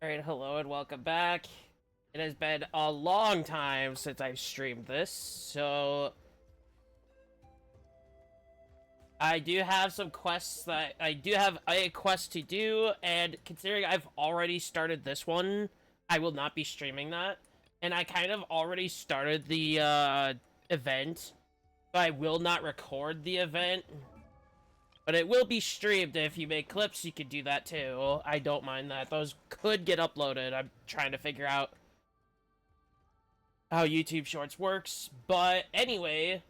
Alright, hello and welcome back. It has been a long time since I've streamed this, so I do have some quests that I do have a quest to do, and considering I've already started this one, I will not be streaming that. And I kind of already started the event, but I will not record the event. But it will be streamed. If you make clips, you can do that too. I don't mind that. Those could get uploaded. I'm trying to figure out how YouTube Shorts works. But anyway,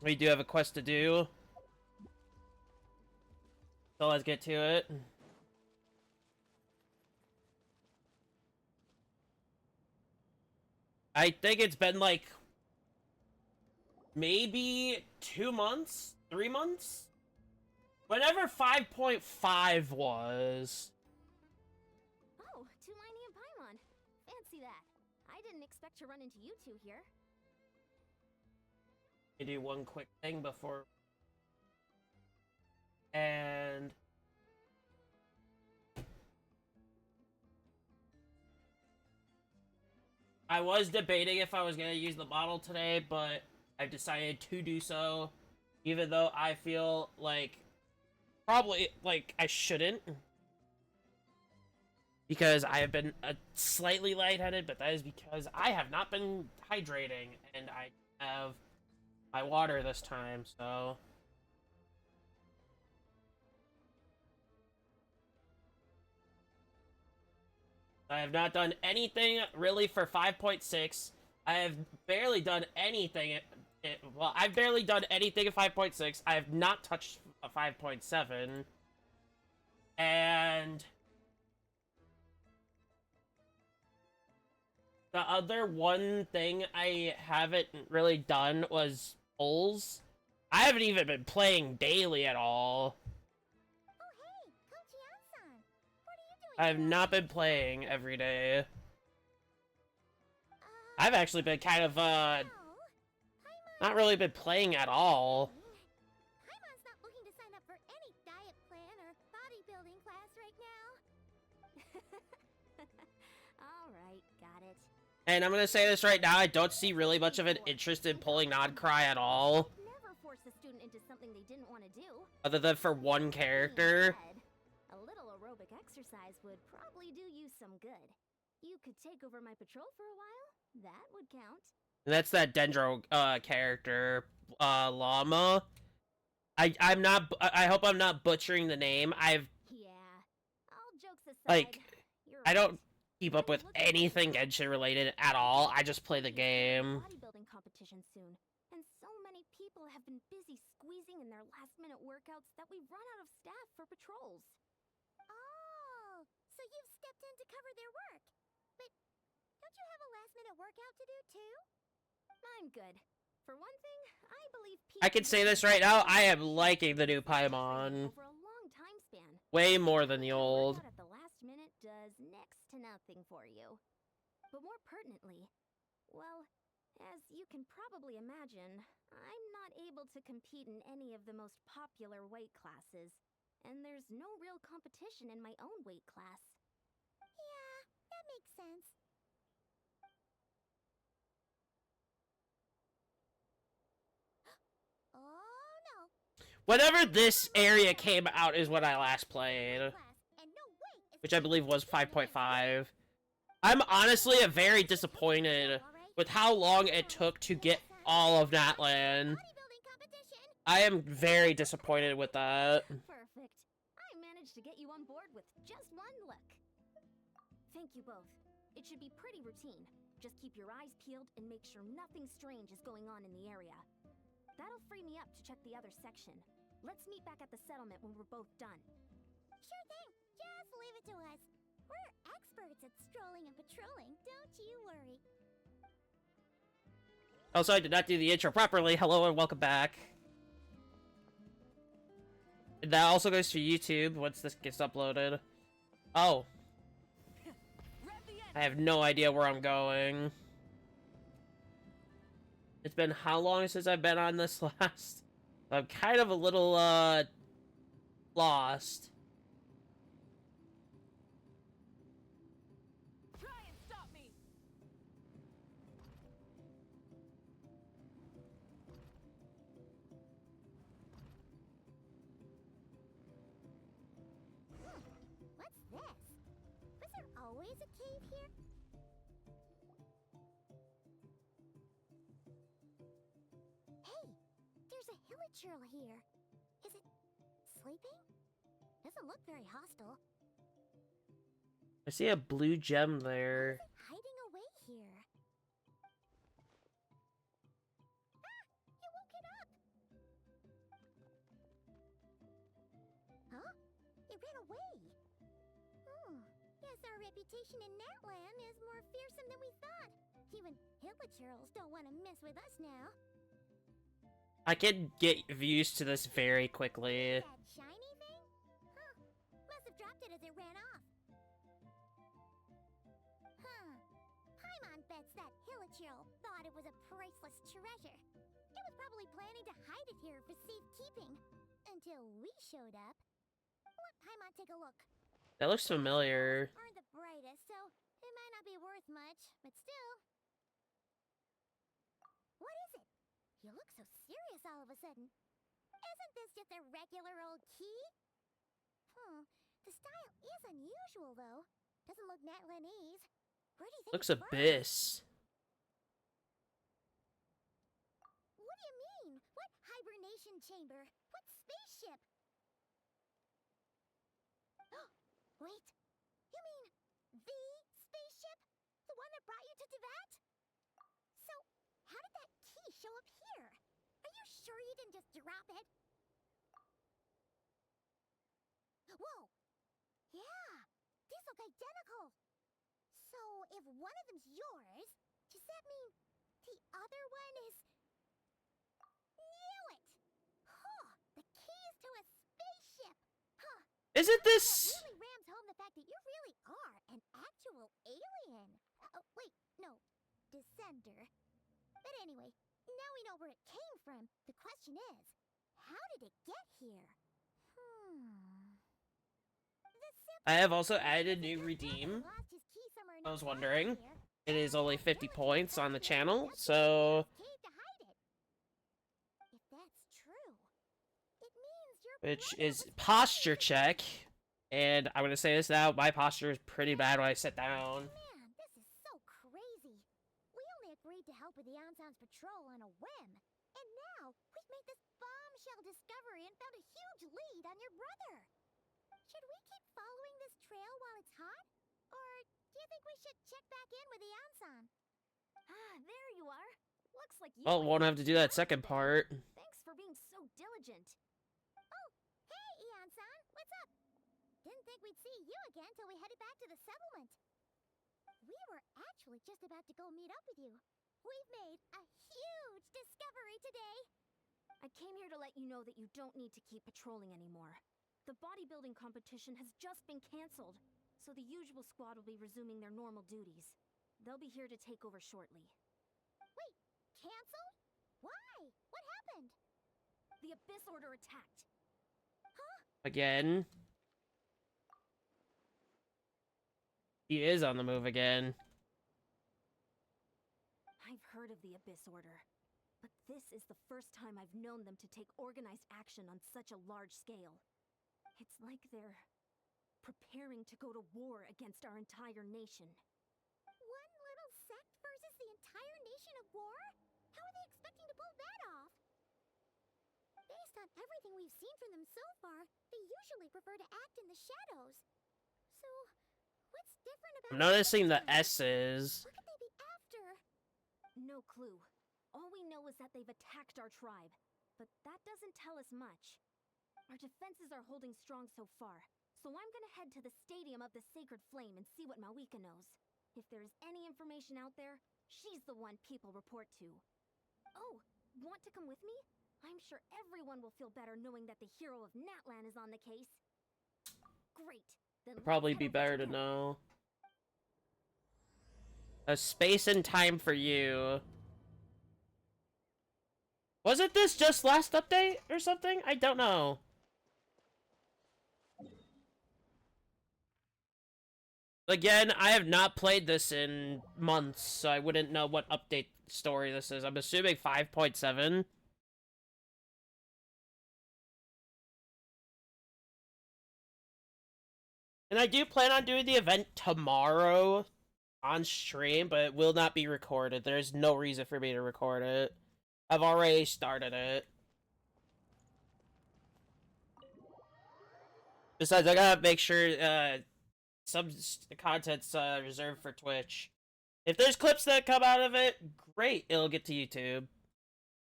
we do have a quest to do. So let's get to it. I think it's been like maybe 2 months? 3 months? Whenever 5.5 was. Oh, Tulani and Paimon. Fancy that. I didn't expect to run into you two here. I do one quick thing before. And I was debating if I was going to use the model today, but I've decided to do so, even though I feel like probably like I shouldn't, because I have been slightly lightheaded, but that is because I have not been hydrating, and I have my water this time, so I have not done anything really for 5.6. I have barely done anything. Well, I've barely done anything at 5.6. I have not touched a 5.7. And the other one thing I haven't really done was polls. I haven't even been playing daily at all. Oh hey, Kochi-san. What are you doing? I have not been playing every day. I've actually been kind of, not really been playing at all. Paimon's not looking to sign up for any diet plan or bodybuilding class right now. Alright, got it. And I'm gonna say this right now, I don't see really much of an interest in pulling Nodcry at all. Never force a student into something they didn't want to do. Other than for one character. A little aerobic exercise would probably do you some good. You could take over my patrol for a while. That would count. And that's that Dendro character, Llama. I'm not, I hope I'm not butchering the name. Yeah. All jokes aside, like, you're I right. don't keep up with anything Genshin related at all. I just play the game. Bodybuilding competition soon, and so many people have been busy squeezing in their last-minute workouts that we've run out of staff for patrols. Oh, so you've stepped in to cover their work. But don't you have a last-minute workout to do too? I'm good. For one thing, I believe people I can say this right now, I am liking the new Paimon. over a long time span. Way more than the old. Workout at the last minute does next to nothing for you. But more pertinently, well, as you can probably imagine, I'm not able to compete in any of the most popular weight classes, and there's no real competition in my own weight class. Yeah, that makes sense. Oh no. Whenever this area came out is when I last played, which I believe was 5.5. I'm honestly very disappointed with how long it took to get all of Natlan. I am very disappointed with that. Perfect. I managed to get you on board with just one look. Thank you both. It should be pretty routine. Just keep your eyes peeled and make sure nothing strange is going on in the area. That'll free me up to check the other section. Let's meet back at the settlement when we're both done. Sure thing. Just leave it to us. We're experts at strolling and patrolling, don't you worry. Also, I did not do the intro properly. Hello and welcome back. That also goes to YouTube once this gets uploaded. Oh. I have no idea where I'm going. It's been how long since I've been on this last? I'm kind of a little, lost. is a cave here? Hey, there's a hilichurl here. Is it sleeping? Doesn't look very hostile. I see a blue gem there. Why is it hiding away here? Ah! You woke it up! Huh? It ran away. Oh, guess our reputation in Natlan is more fearsome than we thought. Even hilichurls don't want to mess with us now. I can get used to this very quickly. That shiny thing? Huh. Must have dropped it as it ran off. Huh. Paimon bets that hilichurl thought it was a priceless treasure. It was probably planning to hide it here for safekeeping. Until we showed up. Let Paimon take a look. That looks familiar. Aren't the brightest, so it might not be worth much, but still. What is it? You look so serious all of a sudden. Isn't this just a regular old key? The style is unusual, though. Doesn't look Natlanese. Where do you think Looks it's from? abyss. What do you mean? What hibernation chamber? What spaceship? Wait. You mean the spaceship? The one that brought you to Teyvat? So, how did that key show up here? Are you sure you didn't just drop it? Whoa! Yeah! These look identical! So, if one of them's yours, does that mean the other one is... Knew it! Huh! The keys to a spaceship! Huh! Isn't That this... really rams home the fact that you really are an actual alien. Oh, wait, no. Descender. But anyway, now we know where it came from. The question is, how did it get here? I have also added new redeem. I was wondering. It is only 50 points on the channel, so... If that's true, it means you're Which is posture check. And I'm gonna say this now, my posture is pretty bad when I sit down. Man, this is so crazy. We only agreed to help with the Anson's patrol on a whim. And now, we've made this bombshell discovery and found a huge lead on your brother. Should we keep following this trail while it's hot? Or do you think we should check back in with the Anson? Ah, there you are. Looks like you... Well, won't have to do that second part. Thanks for being so diligent. Oh, hey, Eon-san, what's up? Didn't think we'd see you again till we headed back to the settlement. We were actually just about to go meet up with you. We've made a huge discovery today. I came here to let you know that you don't need to keep patrolling anymore. The bodybuilding competition has just been cancelled, so the usual squad will be resuming their normal duties. They'll be here to take over shortly. Wait, cancelled? Why? What happened? The Abyss Order attacked. Huh? Again. He is on the move again. I've heard of the Abyss Order, but this is the first time I've known them to take organized action on such a large scale. It's like they're preparing to go to war against our entire nation. One little sect versus the entire nation of war? How are they expecting to pull that off? Based on everything we've seen from them so far, they usually prefer to act in the shadows. So, what's different about... I'm noticing the this time? S's. What could they be after? No clue. All we know is that they've attacked our tribe. But that doesn't tell us much. Our defenses are holding strong so far, so I'm gonna head to the Stadium of the Sacred Flame and see what Malika knows. If there's any information out there, she's the one people report to. Oh, want to come with me? I'm sure everyone will feel better knowing that the hero of Natlan is on the case. Great. Then It'd probably let's be head over better to together. know. A space and time for you. Wasn't this just last update or something? I don't know. Again, I have not played this in months, so I wouldn't know what update story this is. I'm assuming 5.7. And I do plan on doing the event tomorrow on stream, but it will not be recorded. There's no reason for me to record it. I've already started it. Besides, I gotta make sure some content's reserved for Twitch. If there's clips that come out of it, great, it'll get to YouTube.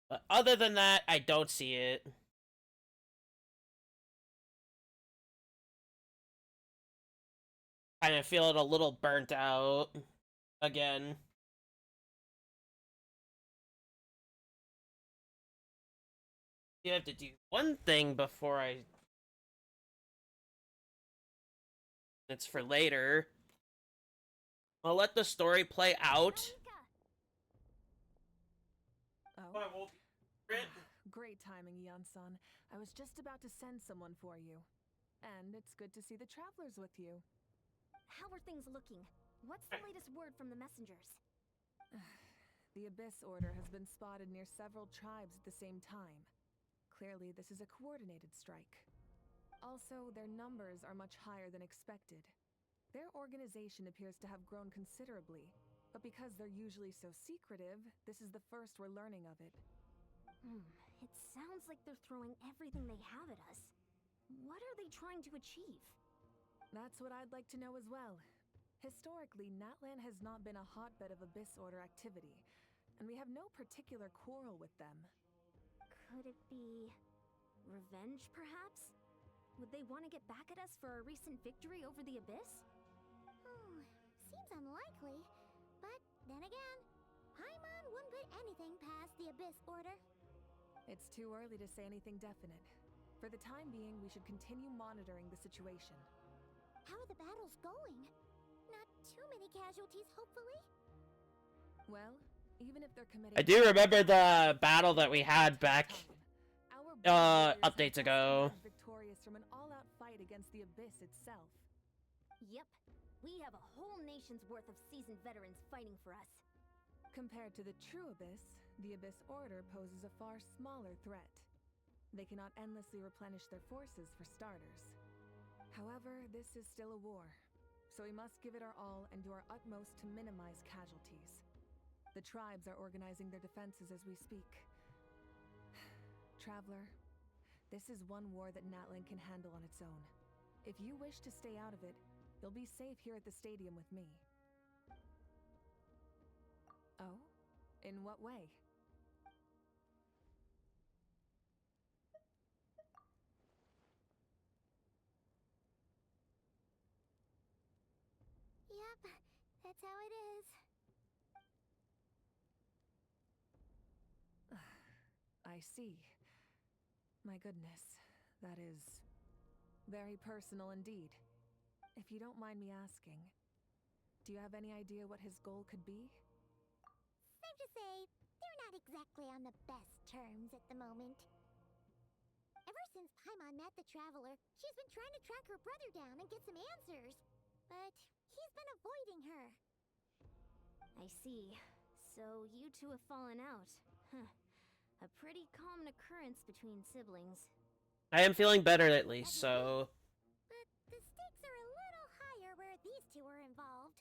But other than that, I don't see it. Kind of feeling a little burnt out again. You have to do one thing before I. It's for later. I'll let the story play out. Oh. Great timing, Yan-san. I was just about to send someone for you. And it's good to see the travelers with you. How are things looking? What's the latest word from the messengers? The Abyss Order has been spotted near several tribes at the same time. Clearly, this is a coordinated strike. Also, their numbers are much higher than expected. Their organization appears to have grown considerably, but because they're usually so secretive, this is the first we're learning of it. It sounds like they're throwing everything they have at us. What are they trying to achieve? That's what I'd like to know as well. Historically, Natlan has not been a hotbed of Abyss Order activity, and we have no particular quarrel with them. Could it be revenge, perhaps? Would they want to get back at us for our recent victory over the Abyss? Seems unlikely. But then again, Paimon wouldn't put anything past the Abyss Order. It's too early to say anything definite. For the time being, we should continue monitoring the situation. How are the battles going? Not too many casualties, hopefully? Well, even if they're committing... I do remember the battle that we had back updates ago. Victorious from an all-out fight against the Abyss itself. Yep. We have a whole nation's worth of seasoned veterans fighting for us. Compared to the true Abyss, the Abyss Order poses a far smaller threat. They cannot endlessly replenish their forces for starters. However, this is still a war, so we must give it our all and do our utmost to minimize casualties. The tribes are organizing their defenses as we speak. Traveler, this is one war that Natlan can handle on its own. If you wish to stay out of it, you'll be safe here at the stadium with me. Oh? In what way? Yep, that's how it is. I see. My goodness, that is very personal indeed. If you don't mind me asking, do you have any idea what his goal could be? Safe to say, they're not exactly on the best terms at the moment. Ever since Paimon met the Traveler, she's been trying to track her brother down and get some answers. But he's been avoiding her. I see. So you two have fallen out. Huh. A pretty common occurrence between siblings. I am feeling better at least, so... But the stakes are a little higher where these two are involved.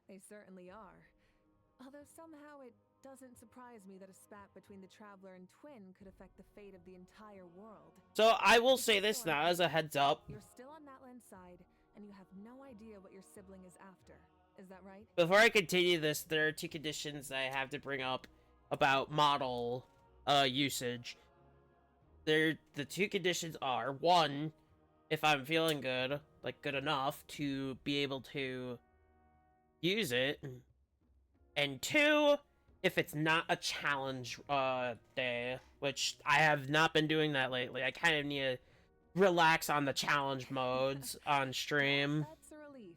They certainly are. Although somehow it doesn't surprise me that a spat between the Traveler and Twin could affect the fate of the entire world. So I will say this now as a heads up. You're still on Natlan's side, and you have no idea what your sibling is after. Is that right? Before I continue this, there are two conditions that I have to bring up about model usage. The two conditions are, one, if I'm feeling good, like good enough to be able to use it, and two, if it's not a challenge day, which I have not been doing that lately. I kind of need to relax on the challenge modes on stream. That's a relief.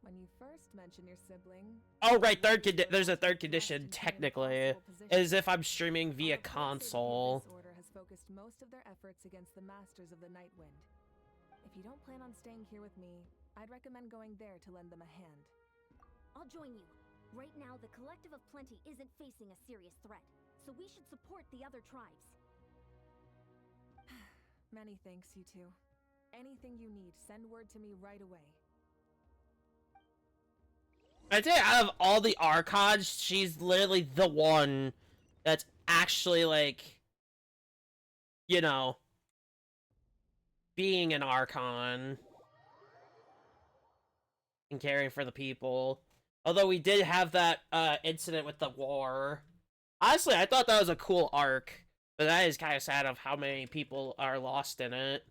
When you first mention your sibling... Oh, right, there's a third condition, technically, is if I'm streaming via console. The Order has focused most of their efforts against the Masters of the Nightwind. If you don't plan on staying here with me, I'd recommend going there to lend them a hand. I'll join you. Right now, the Collective of Plenty isn't facing a serious threat, so we should support the other tribes. Many thanks, you two. Anything you need, send word to me right away. I'd say out of all the Archons, she's literally the one that's actually, like, you know, being an Archon and caring for the people. Although we did have that incident with the war. Honestly, I thought that was a cool arc, but that is kind of sad of how many people are lost in it.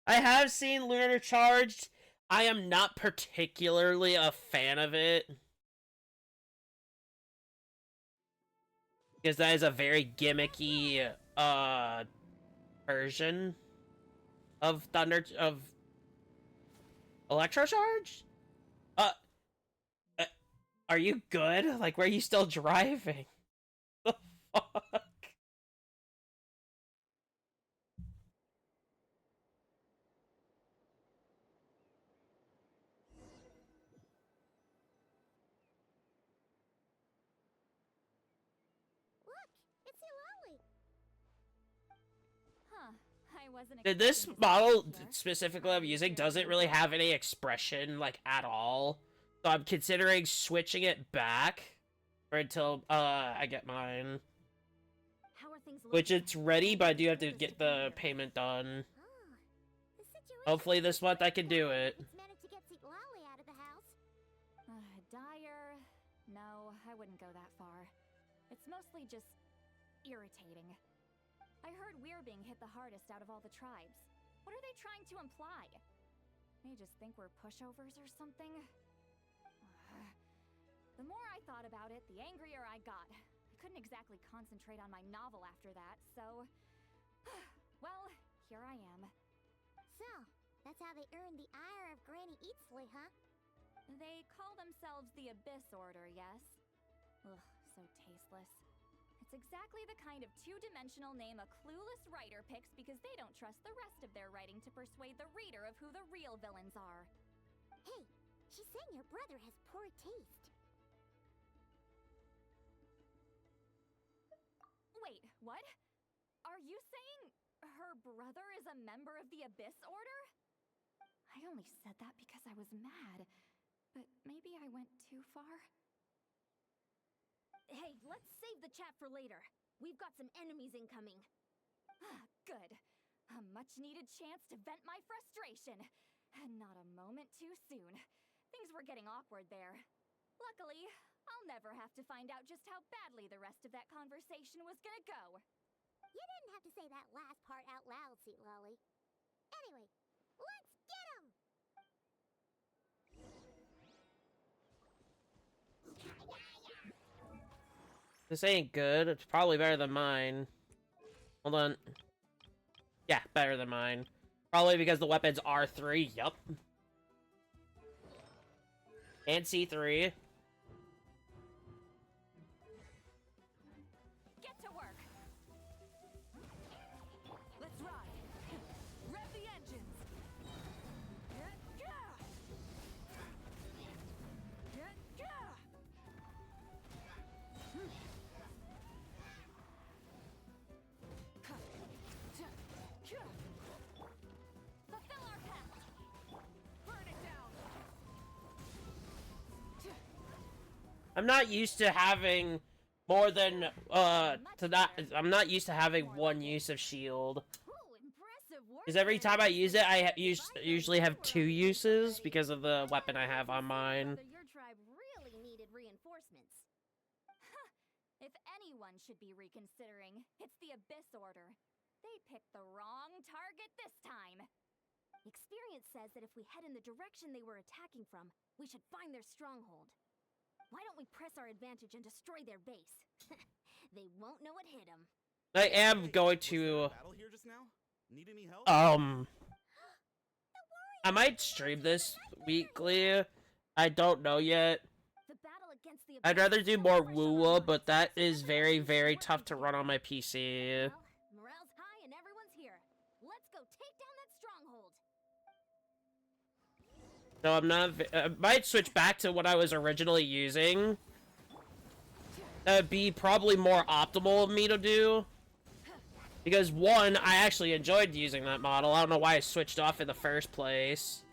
I have seen Lunar Charged. I am not particularly a fan of it. Because that is a very gimmicky version of Electrocharge? Uh, are you good? Like, were you still driving? The fuck? Look, it's Eulalie. Huh. I wasn't Did this expecting to see model you there. specifically I'm using doesn't really have any expression, like, at all. So I'm considering switching it back for until, I get mine. How are things Which looking? it's ready, but I do have to Told us get be the here. payment done. The situation Hopefully this is month I pretty can do dire. it. It's managed to get Eulalie out of the house. Dire? No, I wouldn't go that far. It's mostly just irritating. I heard we're being hit the hardest out of all the tribes. What are they trying to imply? They just think we're pushovers or something? The more I thought about it, the angrier I got. I couldn't exactly concentrate on my novel after that, so... well, here I am. So, that's how they earned the ire of Granny Eatsley, huh? They call themselves the Abyss Order, yes? Ugh, so tasteless. It's exactly the kind of two-dimensional name a clueless writer picks because they don't trust the rest of their writing to persuade the reader of who the real villains are. Hey, she's saying your brother has poor taste. Wait, what? Are you saying her brother is a member of the Abyss Order? I only said that because I was mad. But maybe I went too far? Hey, let's save the chat for later. We've got some enemies incoming. Good. A much-needed chance to vent my frustration. And not a moment too soon. Things were getting awkward there. Luckily, I'll never have to find out just how badly the rest of that conversation was gonna go. You didn't have to say that last part out loud, Sweet Lolly. Anyway, let's get him! This ain't good. It's probably better than mine. Hold on. Yeah, better than mine. Probably because the weapons are 3. Yup. And C3. Get to work! Let's ride! Rev the engines! Fulfill our pact! Burn it down! I'm not used to having more than, I'm not used to having one use of shield. Ooh, impressive work! Because every time I use it, I usually have 2 uses because of the weapon I have on mine. Your tribe really needed reinforcements. If anyone should be reconsidering, it's the Abyss Order. They picked the wrong target this time. Experience says that if we head in the direction they were attacking from, we should find their stronghold. Why don't we press our advantage and destroy their base? They won't know what hit them. I am going to, Battle here just now? Need any help? I might stream this weekly. I don't know yet. The battle against the I'd Abyss rather is do so more fresh on our Woo-Woo, but minds. that is Someone very, else is very working tough to run together. on my PC. Well, morale's high and everyone's here. Let's go take down that stronghold. So I'm not. I might switch back to what I was originally using. That'd be probably more optimal of me to do. Because one, I actually enjoyed using that model. I don't know why I switched off in the first place.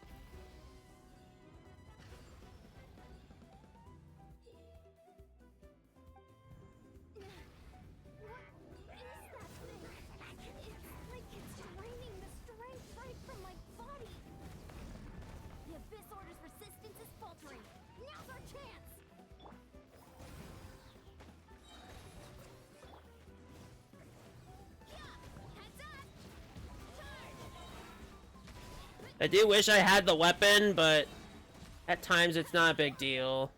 I do wish I had the weapon, but at times it's not a big deal.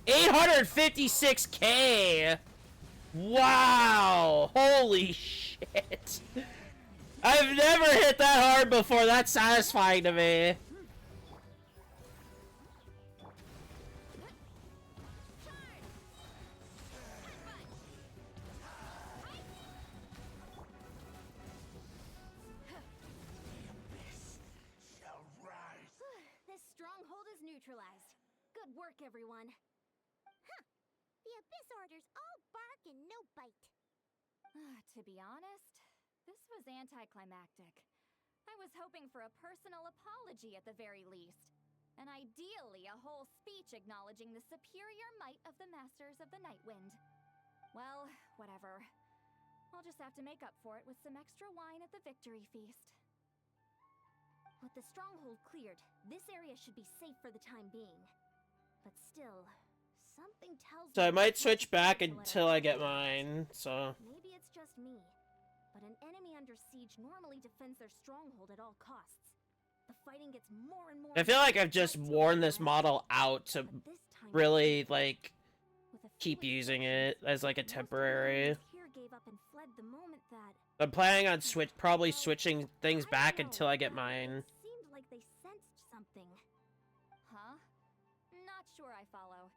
$856K! Wow! Holy shit! I've never hit that hard before. That's satisfying to me. This stronghold is neutralized. Good work, everyone. The Abyss Order's all bark and no bite. To be honest, this was anticlimactic. I was hoping for a personal apology at the very least. And ideally, a whole speech acknowledging the superior might of the Masters of the Nightwind. Well, whatever. I'll just have to make up for it with some extra wine at the victory feast. With the stronghold cleared, this area should be safe for the time being. But still, something tells me... So I might switch back until I get mine, so... Maybe it's just me, but an enemy under siege normally defends their stronghold at all costs. The fighting gets more and more... I feel like I've just worn this model out to really, like, keep using it as, like, a temporary. I'm planning on probably switching things back until I get mine. Seemed like they sensed something. Huh? Not sure I follow.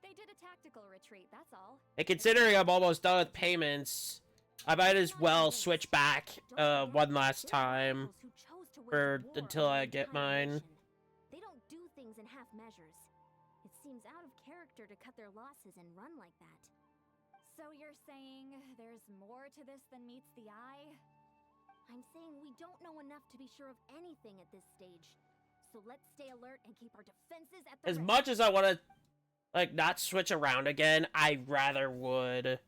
They did a tactical retreat, that's all. And considering I'm almost done with payments, I might as well switch back one last time until I get mine. They don't do things in half measures. It seems out of character to cut their losses and run like that. So you're saying there's more to this than meets the eye? I'm saying we don't know enough to be sure of anything at this stage. So let's stay alert and keep our defenses at the As ready. much as I want to, like, not switch around again, I rather would.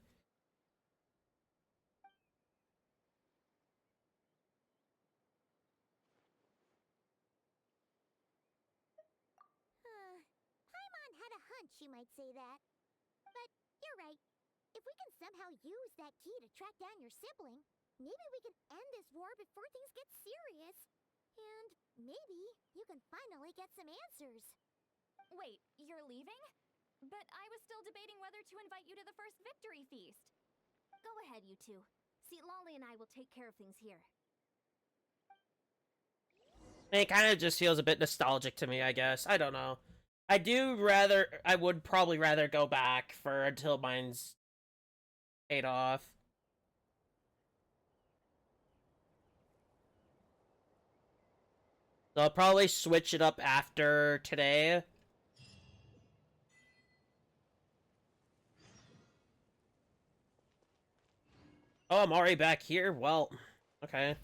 Paimon had a hunch you might say that. But you're right. If we can somehow use that key to track down your sibling, maybe we can end this war before things get serious. And maybe you can finally get some answers. Wait, you're leaving? But I was still debating whether to invite you to the first victory feast. Go ahead, you two. See, Lolly and I will take care of things here. It kind of just feels a bit nostalgic to me, I guess. I don't know. I would probably rather go back for until mine's paid off. So I'll probably switch it up after today. Oh, I'm already back here? Well, okay.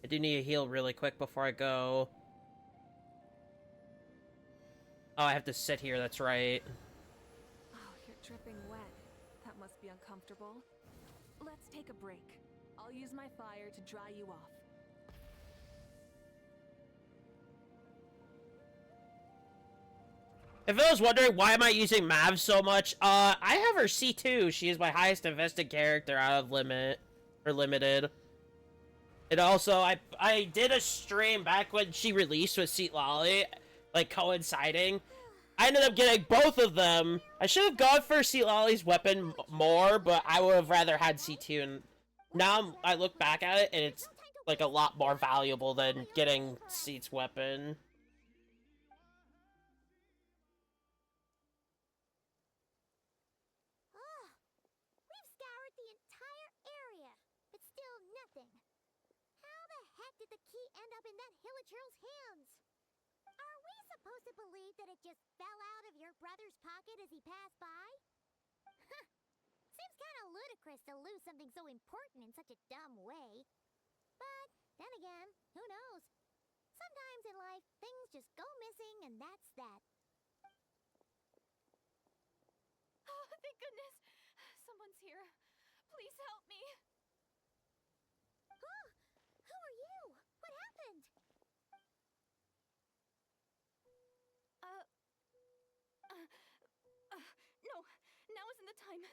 I do need to heal really quick before I go. Oh, I have to sit here, that's right. Oh, you're dripping wet. That must be uncomfortable. Let's take a break. I'll use my fire to dry you off. If I was wondering why am I using Mav so much, I have her C2. She is my highest invested character out of limited. And also, I did a stream back when she released with Seat Lolly, like coinciding. I ended up getting both of them. I should have gone for Seat Lolly's weapon more, but I would have rather had C2. And now I look back at it, and it's like a lot more valuable than getting Seat's weapon. We've scoured the entire area, but still nothing. How the heck did the key end up in that Hilichurl's hands? Are we supposed to believe that it just fell out of your brother's pocket as he passed by? Seems kind of ludicrous to lose something so important in such a dumb way. But then again, who knows? Sometimes in life, things just go missing and that's that. Oh, thank goodness. Someone's here. Please help me. Huh? Who are you? What happened? No, now isn't the time.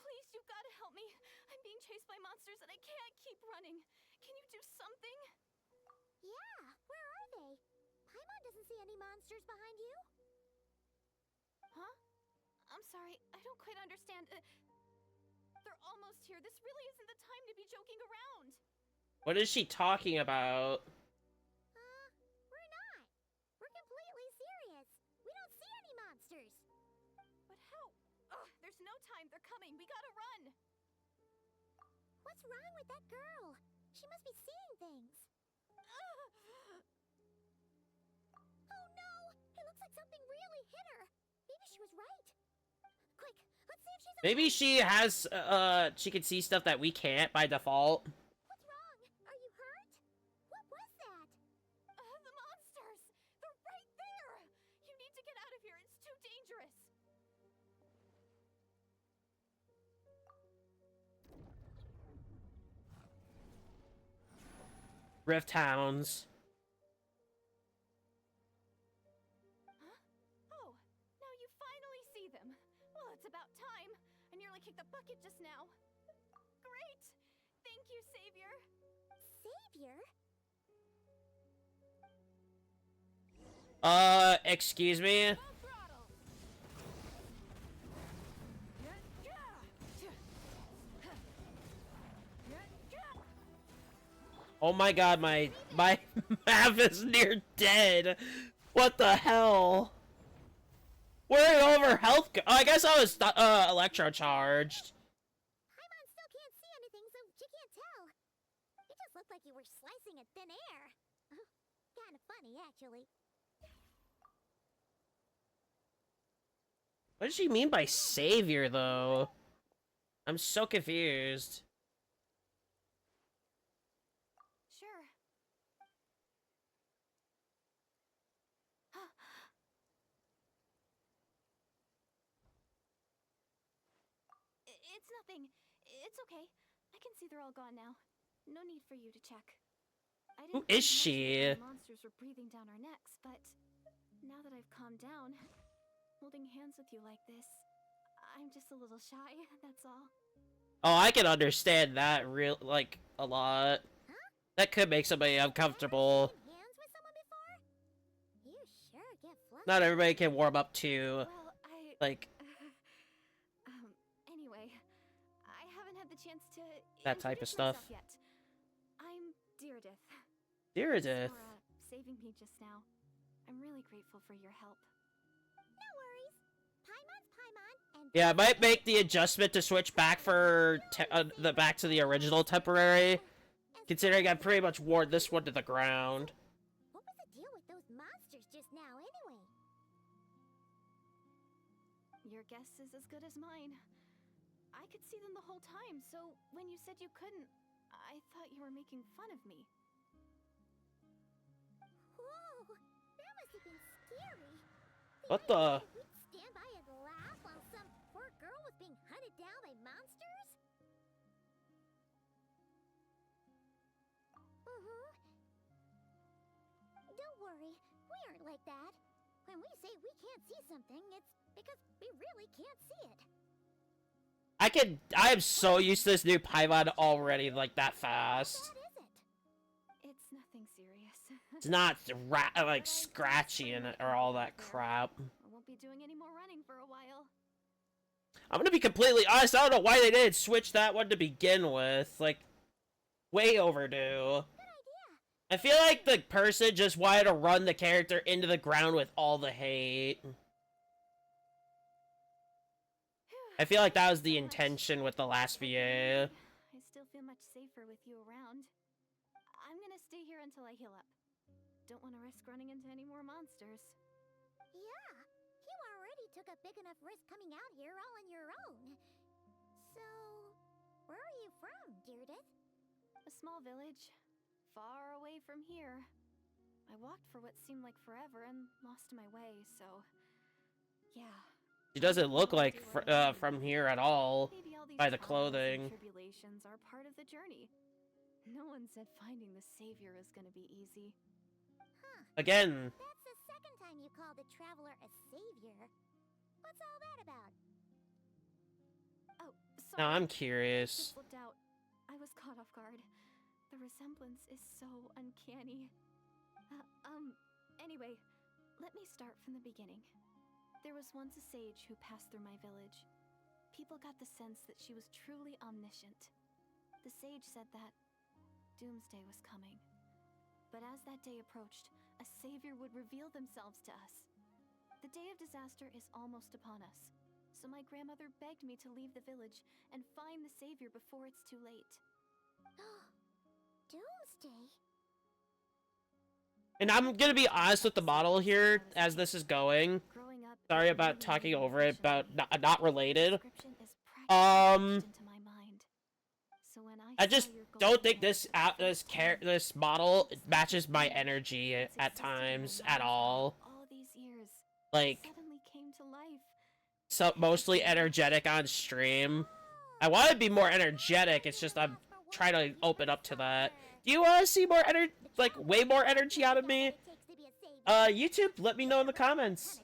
Please, you've got to help me. I'm being chased by monsters and I can't keep running. Can you do something? Yeah, where are they? Paimon doesn't see any monsters behind you. Huh? I'm sorry, I don't quite understand. They're almost here. This really isn't the time to be joking around. What is she talking about? We're not. We're completely serious. We don't see any monsters. But how? Ugh, there's no time. They're coming. We gotta run. What's wrong with that girl? She must be seeing things. Oh no! It looks like something really hit her. Maybe she was right. Quick, let's see if she's okay. Maybe she has, she can see stuff that we can't by default. What's wrong? Are you hurt? What was that? The monsters! They're right there! You need to get out of here. It's too dangerous. Rift Towns. Huh? Oh, now you finally see them. Well, it's about time. I nearly kicked the bucket just now. Great! Thank you, Savior. Savior? Excuse me? Oh my god, my map is near dead. What the hell? Where did all of her health go? Oh, I guess I was electro charged. Paimon still can't see anything, so she can't tell. It just looked like you were slicing at thin air. Kind of funny, actually. What does she mean by savior, though? I'm so confused. Sure. It's nothing. It's okay. I can see they're all gone now. No need for you to check. I Who didn't is think much of she? it when the monsters were breathing down our necks, but now that I've calmed down, holding hands with you like this, I'm just a little shy, that's all. Oh, I can understand that like a lot. That could make somebody uncomfortable. Shaken hands with someone before? You sure get flustered. Not everybody can warm up to, Well, like, anyway, I haven't had the chance to that type of introduce stuff. myself yet. I'm Deirdith. Deirdith. For saving me just now. I'm really grateful for your help. No worries. Paimon's Paimon, and Yeah, I might make the adjustment to switch back for back to the original temporary, considering I pretty much wore this one to the ground. what was the deal with those monsters just now, anyway? Your guess is as good as mine. I could see them the whole time, so when you said you couldn't, I thought you were making fun of me. Whoa, that must have been scary. What the? We'd stand by and laugh while some poor girl was being hunted down by monsters? Don't worry, we aren't like that. When we say we can't see something, it's because we really can't see it. I am so used to this new Paimon already, like, that fast. What is it? It's not like scratchy and or all that crap. I won't be doing any more running for a while. I'm gonna be completely honest, I don't know why they didn't switch that one to begin with. Like, way overdue. I feel like the person just wanted to run the character into the ground with all the hate. I feel like that was the intention with the last VA. I still feel much safer with you around. I'm gonna stay here until I heal up. Don't want to risk running into any more monsters. Yeah, you already took a big enough risk coming out here all on your own. So, where are you from, Deardith? A small village, far away from here. I walked for what seemed like forever and lost my way, so... yeah. She doesn't look like from here at all, Maybe all these by the trials and clothing. tribulations are part of the journey. No one said finding the savior is gonna be easy. Huh. Again, That's the second time you called the traveler a savior. What's all that about? Oh, sorry. now I'm Just curious. slipped out. I was caught off guard. The resemblance is so uncanny. Anyway, let me start from the beginning. There was once a sage who passed through my village. People got the sense that she was truly omniscient. The sage said that doomsday was coming. But as that day approached, a savior would reveal themselves to us. The day of disaster is almost upon us, so my grandmother begged me to leave the village and find the savior before it's too late. Doomsday? And I'm gonna be honest with the model here as this is going. Growing up, Sorry it about really talking made me over it, visualize. but not related. Description is practically etched into my mind. So when I saw just your don't golden think this hair, this model matches my energy it's at existed times in my at mind all. all these years, Like, suddenly came to life. so mostly energetic on stream. I want to be more energetic. It's just I'm trying to open up to that. Do you want to see more like way more energy out of me? YouTube, let me know in the comments.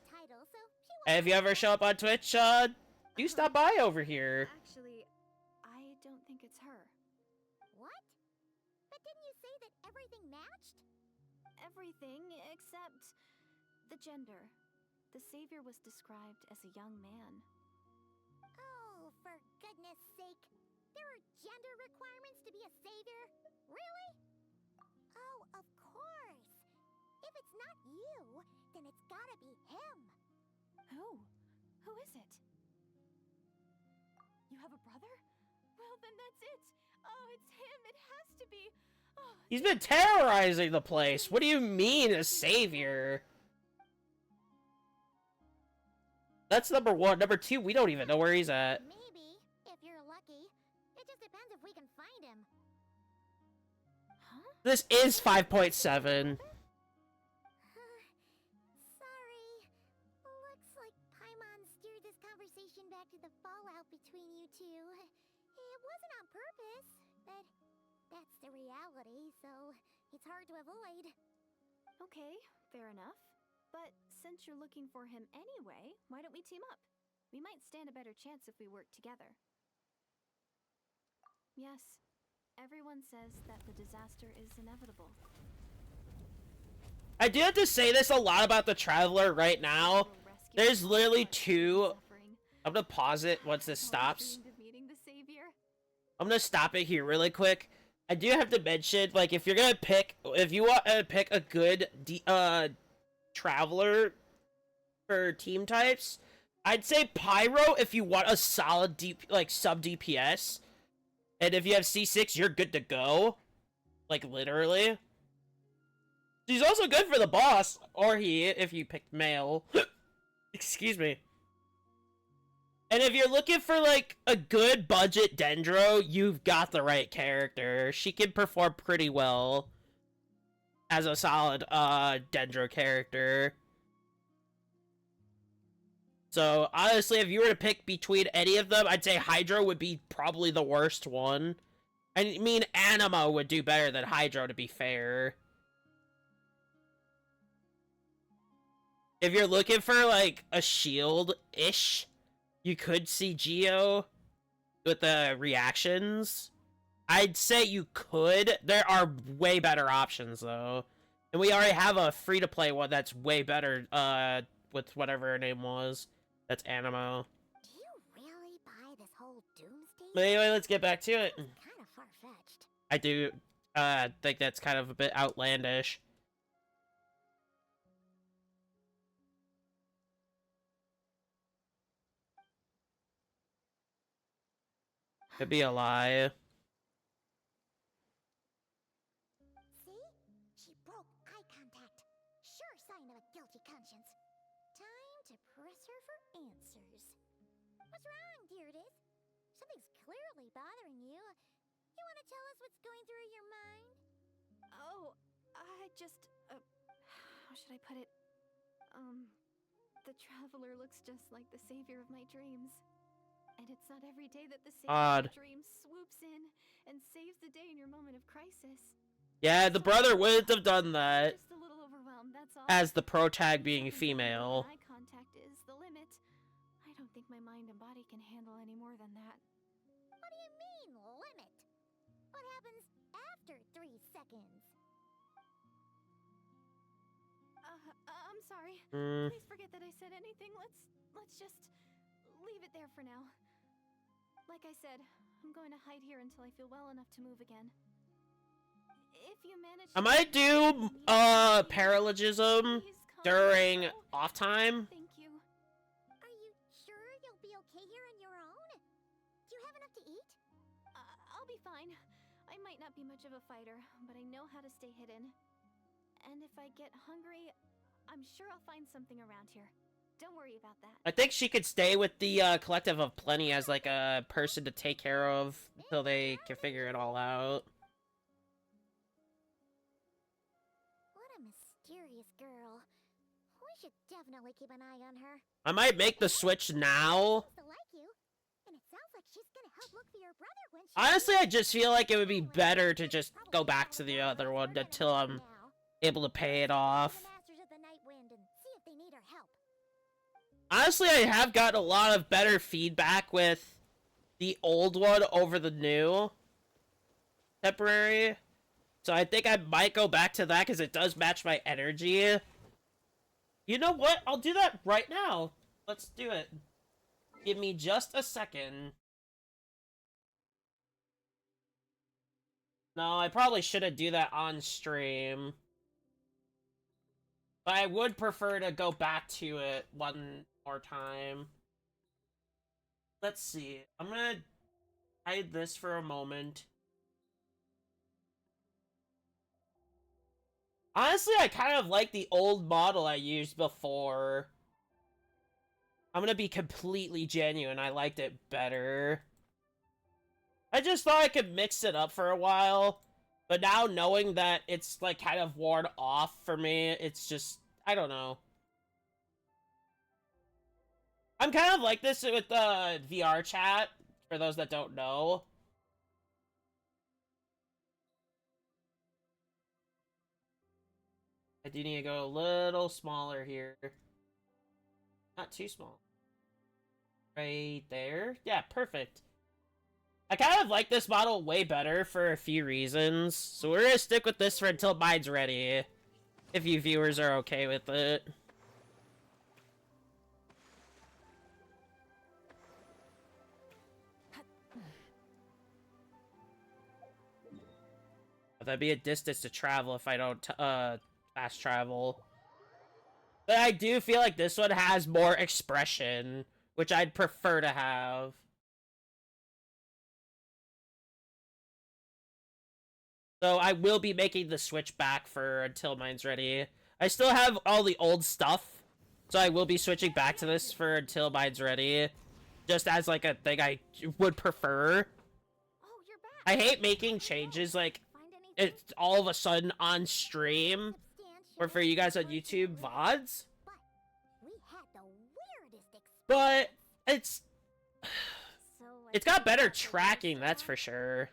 And if you ever show up on Twitch, do stop by over here. Actually, I don't think it's her. What? But didn't you say that everything matched? Everything except the gender. The savior was described as a young man. Oh, for goodness sake. There are gender requirements to be a savior? Really? Oh, of course. If it's not you, then it's gotta be him. Who? Who is it? You have a brother? Well, then that's it. Oh, it's him. It has to be. Oh, He's been terrorizing the place. What do you mean, a savior? That's number one. Number two, we don't even know where he's at. Maybe, if you're lucky. It just depends if we can find him. huh? This is 5.7. Sorry. Looks like Paimon steered this conversation back to the fallout between you two. It wasn't on purpose, but that's the reality, so it's hard to avoid. Okay, fair enough. But since you're looking for him anyway, why don't we team up? We might stand a better chance if we work together. Yes, everyone says that the disaster is inevitable. I do have to say this a lot about the Traveler right now. We'll rescue There's the literally people two. suffering. I'm gonna pause it once this stops. Dreamed of meeting the savior. I'm gonna stop it here really quick. I do have to mention, like, if you're gonna pick, if you want to pick a good Traveler for team types, I'd say Pyro if you want a solid sub DPS, and if you have C6, you're good to go. Like, literally. She's also good for the boss, or he, if you picked male. Excuse me. And if you're looking for, like, a good budget Dendro, you've got the right character. She can perform pretty well as a solid, Dendro character. So, honestly, if you were to pick between any of them, I'd say Hydro would be probably the worst one. I mean, Anima would do better than Hydro, to be fair. If you're looking for, like, a shield-ish, you could see Geo with the reactions. I'd say you could. There are way better options, though. And we already have a free-to-play one that's way better, with whatever her name was. That's Animo. Do you really buy this whole doomsday? But anyway, let's get back to it. Kind of far-fetched. I do, think that's kind of a bit outlandish. Could be a lie. See? She broke eye contact. Sure sign of a guilty conscience. Time to press her for answers. What's wrong, Deirdis? Something's clearly bothering you. You want to tell us what's going through your mind? Oh, I just, how should I put it? The Traveler looks just like the savior of my dreams. And it's not every day that the savior Odd. of dreams swoops in and saves the day in your moment of crisis. Yeah, the brother wouldn't have done that. Just a little overwhelmed, that's all. As the protag being female. Eye contact is the limit. I don't think my mind and body can handle any more than that. What do you mean, limit? What happens after 3 seconds? I'm sorry. Hmm. Please forget that I said anything. Let's just leave it there for now. Like I said, I'm going to hide here until I feel well enough to move again. If you manage I might do, paralogism during off time. Thank you. Are you sure you'll be okay here on your own? Do you have enough to eat? I'll be fine. I might not be much of a fighter, but I know how to stay hidden. And if I get hungry, I'm sure I'll find something around here. Don't worry about that. I think she could stay with the Collective of Plenty as like a person to take care of until they can figure it all out. What a mysterious girl. We should definitely keep an eye on her. I might make the switch now. Seems to like you, and it sounds like she's gonna help look for your brother when she Honestly, I just feel like it would be better to just go back to the other one until I'm able to pay it off. The Masters of the Night Wind and see if they need her help. Honestly, I have gotten a lot of better feedback with the old one over the new temporary. So I think I might go back to that because it does match my energy. You know what? I'll do that right now. Let's do it. Give me just a second. No, I probably shouldn't do that on stream. But I would prefer to go back to it one more time. Let's see. I'm gonna hide this for a moment. Honestly, I kind of like the old model I used before. I'm gonna be completely genuine. I liked it better. I just thought I could mix it up for a while. But now knowing that it's like kind of worn off for me, it's just, I don't know. I'm kind of like this with VR chat, for those that don't know. I do need to go a little smaller here. Not too small. Right there. Yeah, perfect. I kind of like this model way better for a few reasons. So we're gonna stick with this for until mine's ready. If you viewers are okay with it. That'd be a distance to travel if I don't fast travel. But I do feel like this one has more expression, which I'd prefer to have. So I will be making the switch back for until mine's ready. I still have all the old stuff, so I will be switching back to this for until mine's ready. Just as like a thing I would prefer. Oh, you're back. I hate making changes like Find anything? it's all of a sudden on stream or for you guys on YouTube VODs. But we had the weirdest experience. But it's So it's got better tracking, that's for sure.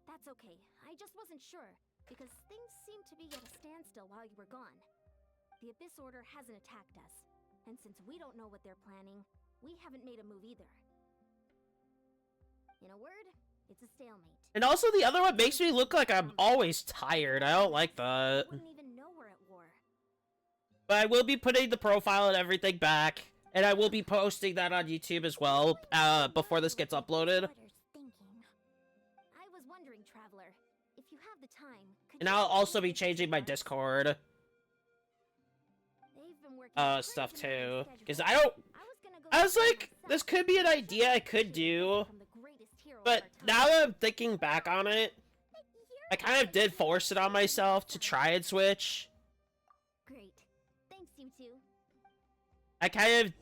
That's okay. I just wasn't sure, because things seemed to be at a standstill while you were gone. The Abyss Order hasn't attacked us, and since we don't know what they're planning, we haven't made a move either. In a word, It's a stalemate. And also the other one makes me look like I'm always tired. I don't like that. Wouldn't even know we're at war. But I will be putting the profile and everything back. And I will be posting that on YouTube as well, before this gets uploaded. I was wondering, Traveler, if you have the time, could And you I'll help also me be with changing my this request? Discord, They've been working a stuff crazy amount too. on Because schedule. I don't... Gonna go I was check like, myself, this could be an idea I could do. from the greatest hero of But our time. now that I'm thinking back on it, I kind of did force it on myself to try and switch. Great. Thanks, you two. I kind of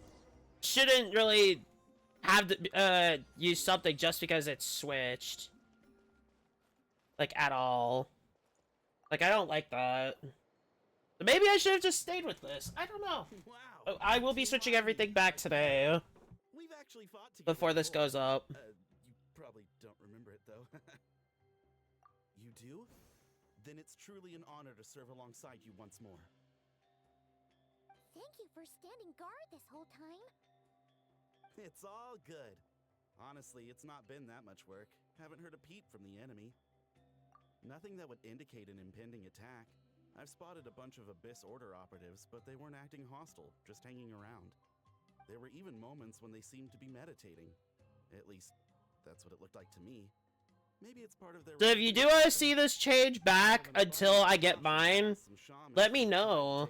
shouldn't really have to use something just because it's switched. Like, at all. Like, I don't like that. So maybe I should have just stayed with this. I don't know. Wow. Oh, I will be switching everything back today We've actually fought together before this before. goes up. You probably don't remember it though. You do? Then it's truly an honor to serve alongside you once more. Thank you for standing guard this whole time. It's all good. Honestly, it's not been that much work. Haven't heard a peep from the enemy. Nothing that would indicate an impending attack. I've spotted a bunch of Abyss Order operatives, but they weren't acting hostile, just hanging around. There were even moments when they seemed to be meditating. At least, that's what it looked like to me. Maybe it's part of their... So if you do want to see this change back until I get mine, let me know.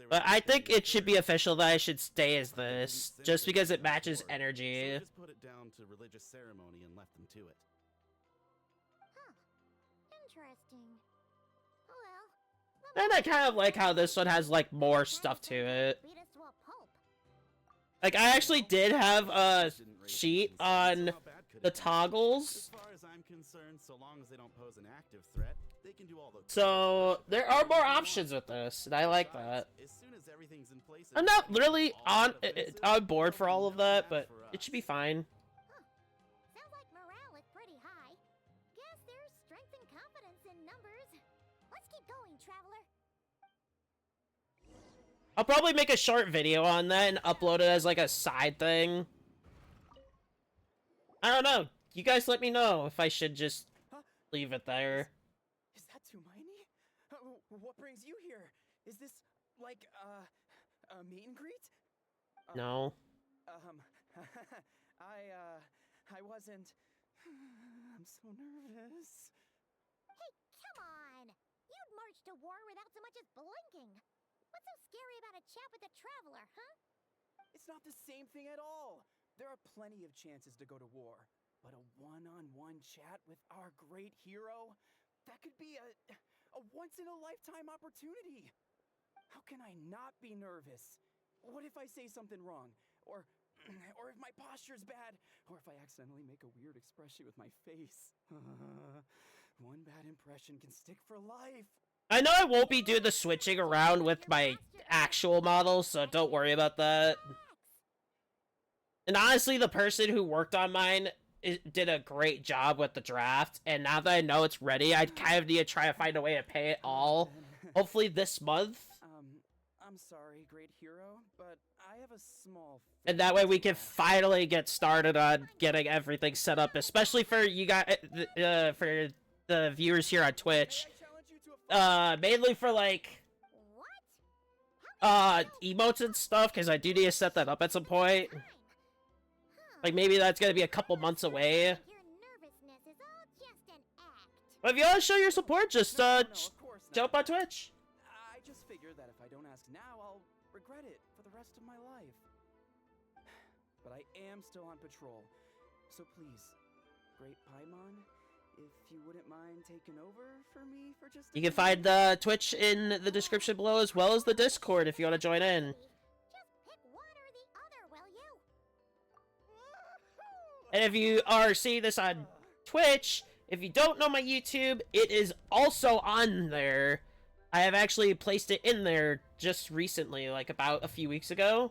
But I think it should be official that I should stay as this, just because it matches energy. So just put it down to religious ceremony and left them to it. Huh. Interesting. Oh well. And I kind of like how this one has, like, more stuff to it. Beat us to a pulp. Like, I actually did have a sheet on the toggles. As far as I'm concerned, so long as they don't pose an active threat, they can do all the... So, there are more options with this, and I like that. As soon as everything's in place, I'm not really on board for all of that, but it should be fine. Sounds like morale is pretty high. Guess there's strength and confidence in numbers. Let's keep going, Traveler. I'll probably make a short video on that and upload it as like a side thing. I don't know. You guys let me know if I should just leave it there. Is that Tumaini? What brings you here? Is this like a meet and greet? No. I wasn't. I'm so nervous. Hey, come on! You'd march to war without so much as blinking. What's so scary about a chat with a Traveler, huh? It's not the same thing at all. There are plenty of chances to go to war, but a one-on-one chat with our great hero, that could be a once-in-a-lifetime opportunity. How can I not be nervous? What if I say something wrong? Or if my posture's bad? Or if I accidentally make a weird expression with my face? One bad impression can stick for life. I know I won't be doing the switching around with my actual models, so don't worry about that. And honestly, the person who worked on mine did a great job with the draft, and now that I know it's ready, I kind of need to try to find a way to pay it all. Hopefully this month. I'm sorry, great hero, but I have a small... And that way we can finally get started on getting everything set up, especially for you guys, for the viewers here on Twitch. Mainly for, like, emotes and stuff, because I do need to set that up at some point. Like, maybe that's gonna be a couple months away. Your nervousness is all just an act. But if you want to show your support, just, of course not. jump on Twitch. I just figured that if I don't ask now, I'll regret it for the rest of my life. But I am still on patrol. So please, Great Paimon, if you wouldn't mind taking over for me for just a You can minute? find the Twitch in the description below, as well as the Discord if you want to join in. Just pick one or the other, will you? And if you are seeing this on Twitch, if you don't know my YouTube, it is also on there. I have actually placed it in there just recently, like about a few weeks ago.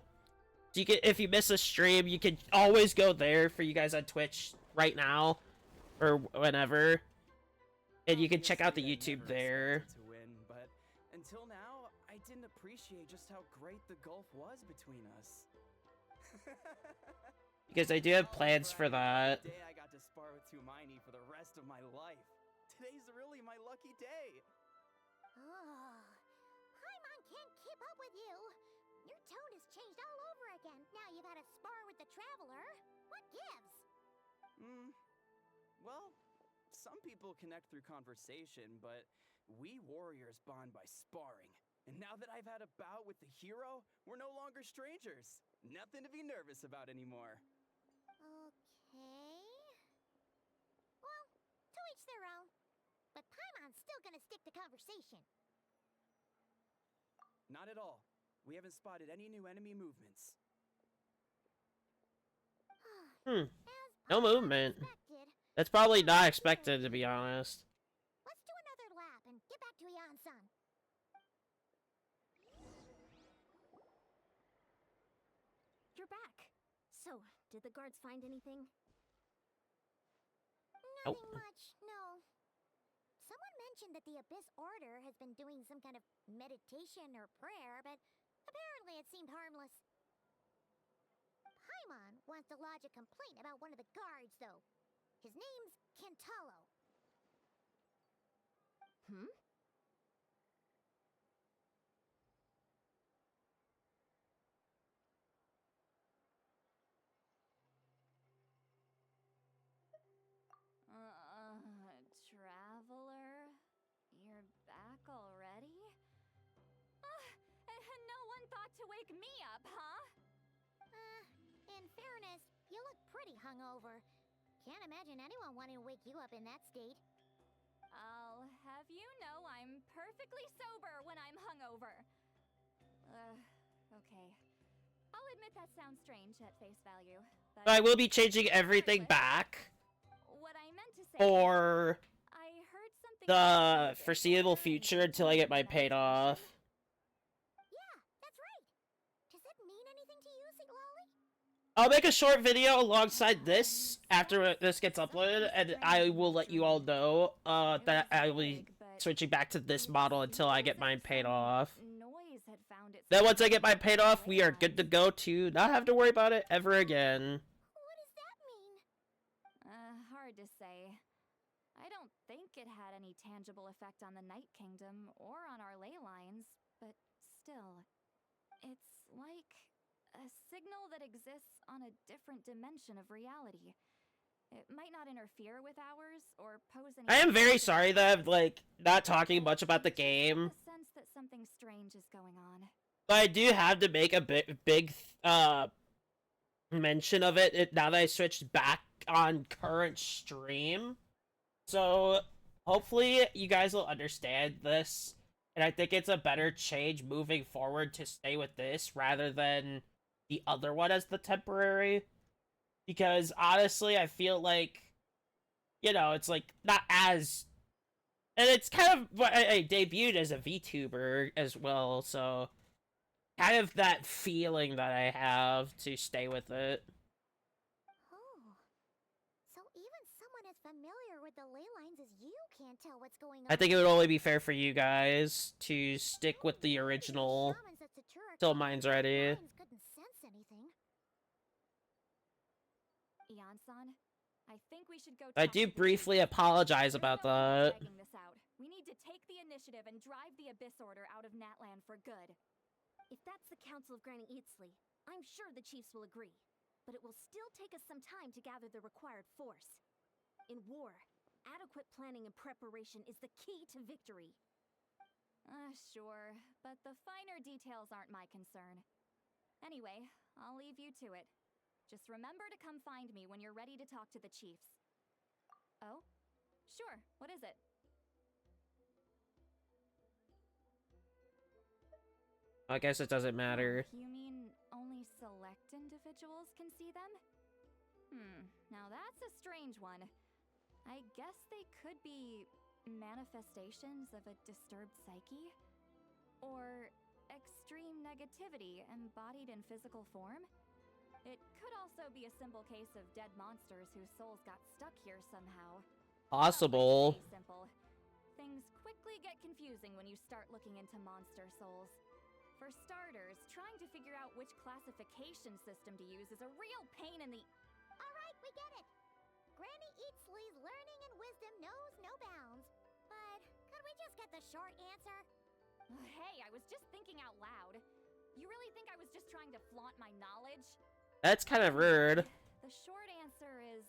So you can, if you miss a stream, you can always go there for you guys on Twitch right now, or whenever. And you can check out the Obviously, I YouTube never there. expected to win, but until now, I didn't appreciate just how great the gulf was between us. because I do have plans for that. Today I got to spar with Tumaini for the rest of my life. Today's really my lucky day. Oh, Paimon can't keep up with you. Your tone has changed all over again. Now you've had a spar with the Traveler. What gives? Well, some people connect through conversation, but we warriors bond by sparring. And now that I've had a bout with the hero, we're no longer strangers. Nothing to be nervous about anymore. Okay. Well, to each their own. But Paimon's still gonna stick to conversation. Not at all. We haven't spotted any new enemy movements. Hmm. As No Paimon movement. expected, That's probably not expected, to be honest. let's do another lap and get back to Ian-san. You're back. So, did the guards find anything? Nope. Nothing much, no. Someone mentioned that the Abyss Order has been doing some kind of meditation or prayer, but apparently it seemed harmless. Paimon wants to lodge a complaint about one of the guards, though. His name's Kentalo. Hmm? Traveler? You're back already? And no one thought to wake me up, huh? In fairness, you look pretty hungover. Can't imagine anyone wanting to wake you up in that state. I'll have you know I'm perfectly sober when I'm hungover. Okay. I'll admit that sounds strange at face value. But I will be changing everything back what I meant to say for I heard something the about this foreseeable order and future until I get my paid off. Yeah, that's right. Does that mean anything to you, Siglali? I'll make a short video alongside this after this gets uploaded, and I will let you all know that I will be switching back to this model until I get mine paid off. Noise had found its Then once I get way mine paid off, we are ley good to lines. go to not have to worry about it ever again. What does that mean? Hard to say. I don't think it had any tangible effect on the Night Kingdom or on our ley lines, but still, it's like a signal that exists on a different dimension of reality. It might not interfere with ours or pose any. I am very threat to sorry that I'm, us, like, not talking but much about the you just get game. the sense that something strange is going on. But I do have to make a big mention of it now that I switched back on current stream. So hopefully you guys will understand this, and I think it's a better change moving forward to stay with this rather than the other one as the temporary. Because honestly, I feel like, you know, it's like not as, and it's kind of what I debuted as a VTuber as well, so kind of that feeling that I have to stay with it. Oh. So even someone as familiar with the ley lines as you can't tell what's going on. I think it would only be fair for you guys to stick with the original Shamans at Satura till told mine's me the ready. lines couldn't sense anything. Ian-san, I think we should go. I talk do to the briefly chief. apologize There's about no point in that. dragging this out. We need to take the initiative and drive the Abyss Order out of Natland for good. If that's the Council of Granny Eatsley, I'm sure the chiefs will agree. But it will still take us some time to gather the required force. In war, adequate planning and preparation is the key to victory. Sure, but the finer details aren't my concern. Anyway, I'll leave you to it. Just remember to come find me when you're ready to talk to the chiefs. Oh? Sure, what is it? I guess it doesn't matter. You mean only select individuals can see them? Now that's a strange one. I guess they could be manifestations of a disturbed psyche? Or extreme negativity embodied in physical form? It could also be a simple case of dead monsters whose souls got stuck here somehow. Possible. Not like simple. Things quickly get confusing when you start looking into monster souls. For starters, trying to figure out which classification system to use is a real pain in the... Alright, we get it. Granny Eatsley's learning and wisdom knows no bounds. But could we just get the short answer? Hey, I was just thinking out loud. You really think I was just trying to flaunt my knowledge? That's kind of rude. The short answer is...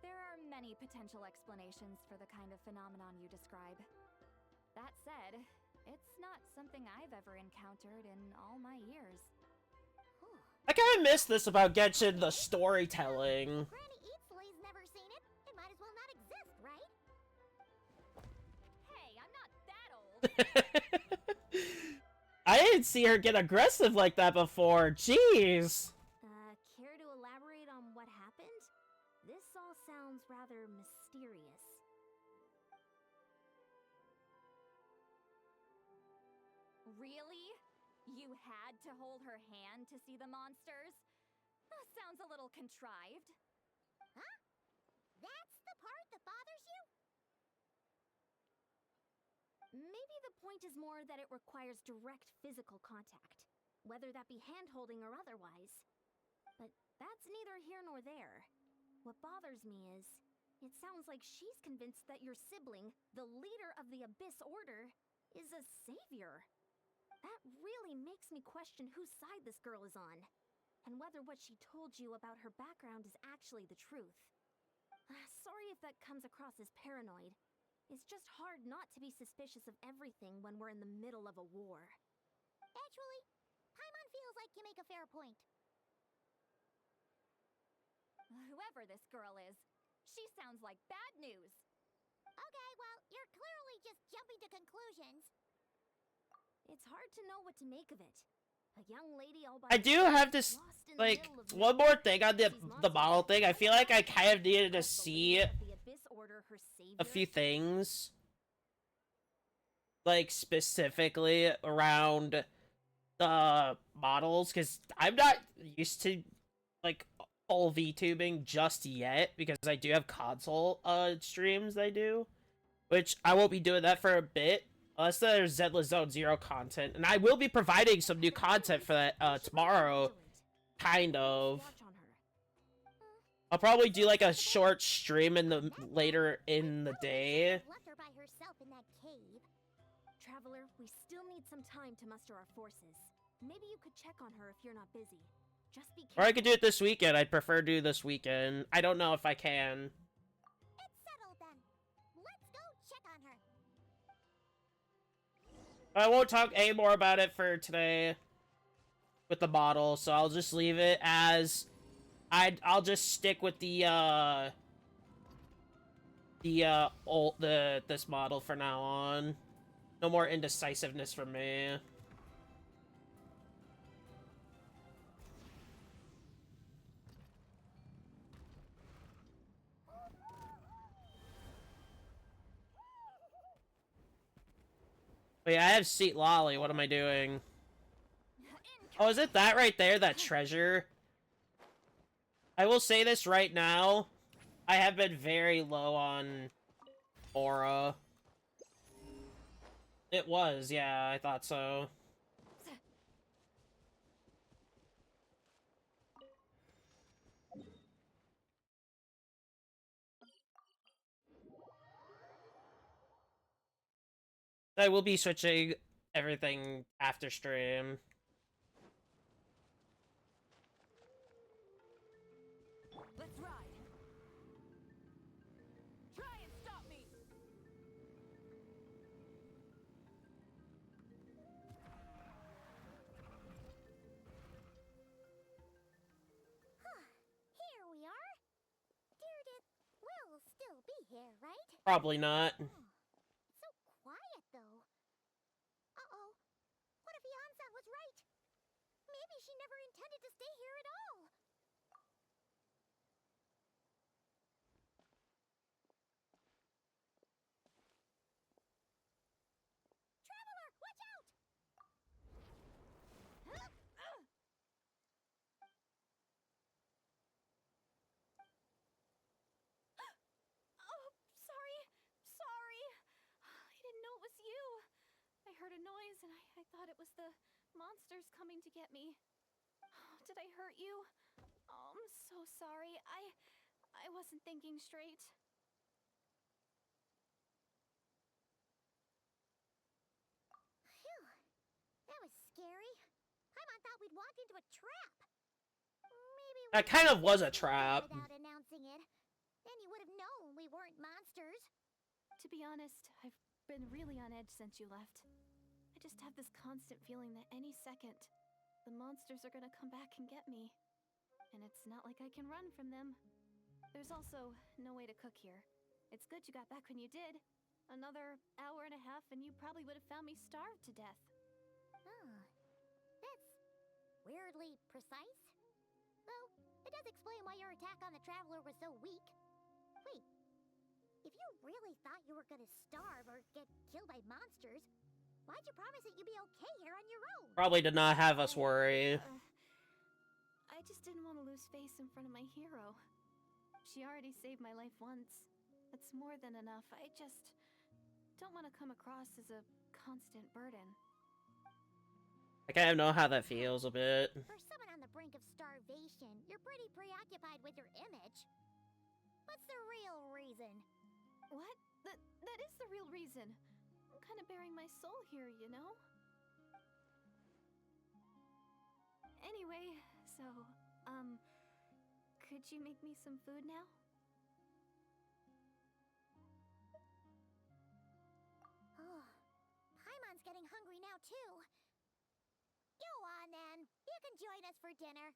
there are many potential explanations for the kind of phenomenon you describe. That said, it's not something I've ever encountered in all my years. I kind of miss this about Genshin, the storytelling. Granny Eatsley's never seen it. It might as well not exist, right? Hey, I'm not that old! I didn't see her get aggressive like that before. Jeez. Care to elaborate on what happened? This all sounds rather mysterious. Really? You had to hold her hand to see the monsters? That sounds a little contrived. Huh? That's the part that bothers you? Maybe the point is more that it requires direct physical contact, whether that be hand-holding or otherwise. But that's neither here nor there. What bothers me is, it sounds like she's convinced that your sibling, the leader of the Abyss Order, is a savior. That really makes me question whose side this girl is on, and whether what she told you about her background is actually the truth. Sorry if that comes across as paranoid. It's just hard not to be suspicious of everything when we're in the middle of a war. Actually, Paimon feels like you make a fair point. Whoever this girl is, she sounds like bad news. Okay, well, you're clearly just jumping to conclusions. It's hard to know what to make of it. A young lady all by I do have this, lost in the like, middle of one more thing on the monsters. model thing. I feel like I kind of needed to see The Abyss Order, her a few savior? things, like, specifically around the models, because I'm not used to, like, full VTubing just yet, because I do have console streams I do, which I won't be doing that for a bit, unless there's Zedla Zone Zero content, and I will be providing some new content for that tomorrow, kind of. Watch on her. I'll probably do like a short stream in the later in the day. Left her by herself in that cave. Traveler, we still need some time to muster our forces. Maybe you could check on her if you're not busy. Just be careful. Or I could do it this weekend. I'd prefer to do this weekend. I don't know if I can. It's settled then. Let's go check on her. I won't talk any more about it for today with the model, so I'll just leave it as I'll just stick with this model for now on. No more indecisiveness from me. Wait, I have Seat Lolly. What am I doing? Oh, is it that right there? That treasure? I will say this right now. I have been very low on aura. It was, yeah, I thought so. I will be switching everything after stream. Let's ride. Try and stop me. Here we are. Deardit will still be here, right? Probably not. So quiet, though. Uh-oh. What if Yansan was right? Maybe she never intended to stay here at all. Traveler, watch out! Oh, sorry. Sorry. I didn't know it was you. I heard heard a noise and I thought it was the monsters coming to get me. Did I hurt you? Oh, I'm so sorry. I wasn't thinking straight. Phew. That was scary. Paimon thought we'd walked into a trap. Maybe we That kind of was a did trap. without announcing it. Then you would have known we weren't monsters. To be honest, I've been really on edge since you left. I just have this constant feeling that any second, the monsters are gonna come back and get me. And it's not like I can run from them. There's also no way to cook here. It's good you got back when you did. Another hour and a half and you probably would have found me starved to death. Oh, that's weirdly precise. Though, it does explain why your attack on the Traveler was so weak. Wait, if you really thought you were gonna starve or get killed by monsters, why'd you promise that you'd be okay here on your own? Probably did not have us worry. I just didn't want to lose face in front of my hero. She already saved my life once. That's more than enough. I just don't want to come across as a constant burden. I kind of know how that feels a bit. For someone on the brink of starvation, you're pretty preoccupied with your image. What's the real reason? What? That is the real reason. I'm kind of bearing my soul here, you know? Anyway, so, could you make me some food now? Oh, Paimon's getting hungry now, too. Go on, then. You can join us for dinner.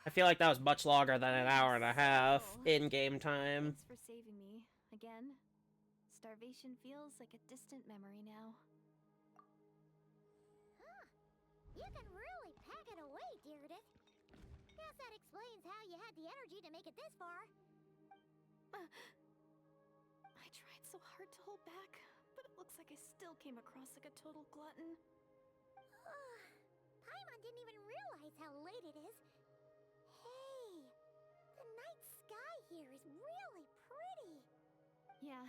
I feel like that was much longer than an hour and a half in-game time. Thanks for saving me. Again, starvation feels like a distant memory now. Huh. You can really pack it away, Deardith. Guess that explains how you had the energy to make it this far. I tried so hard to hold back, but it looks like I still came across like a total glutton. Paimon didn't even realize how late it is. Hey, the night sky here is really pretty. Yeah,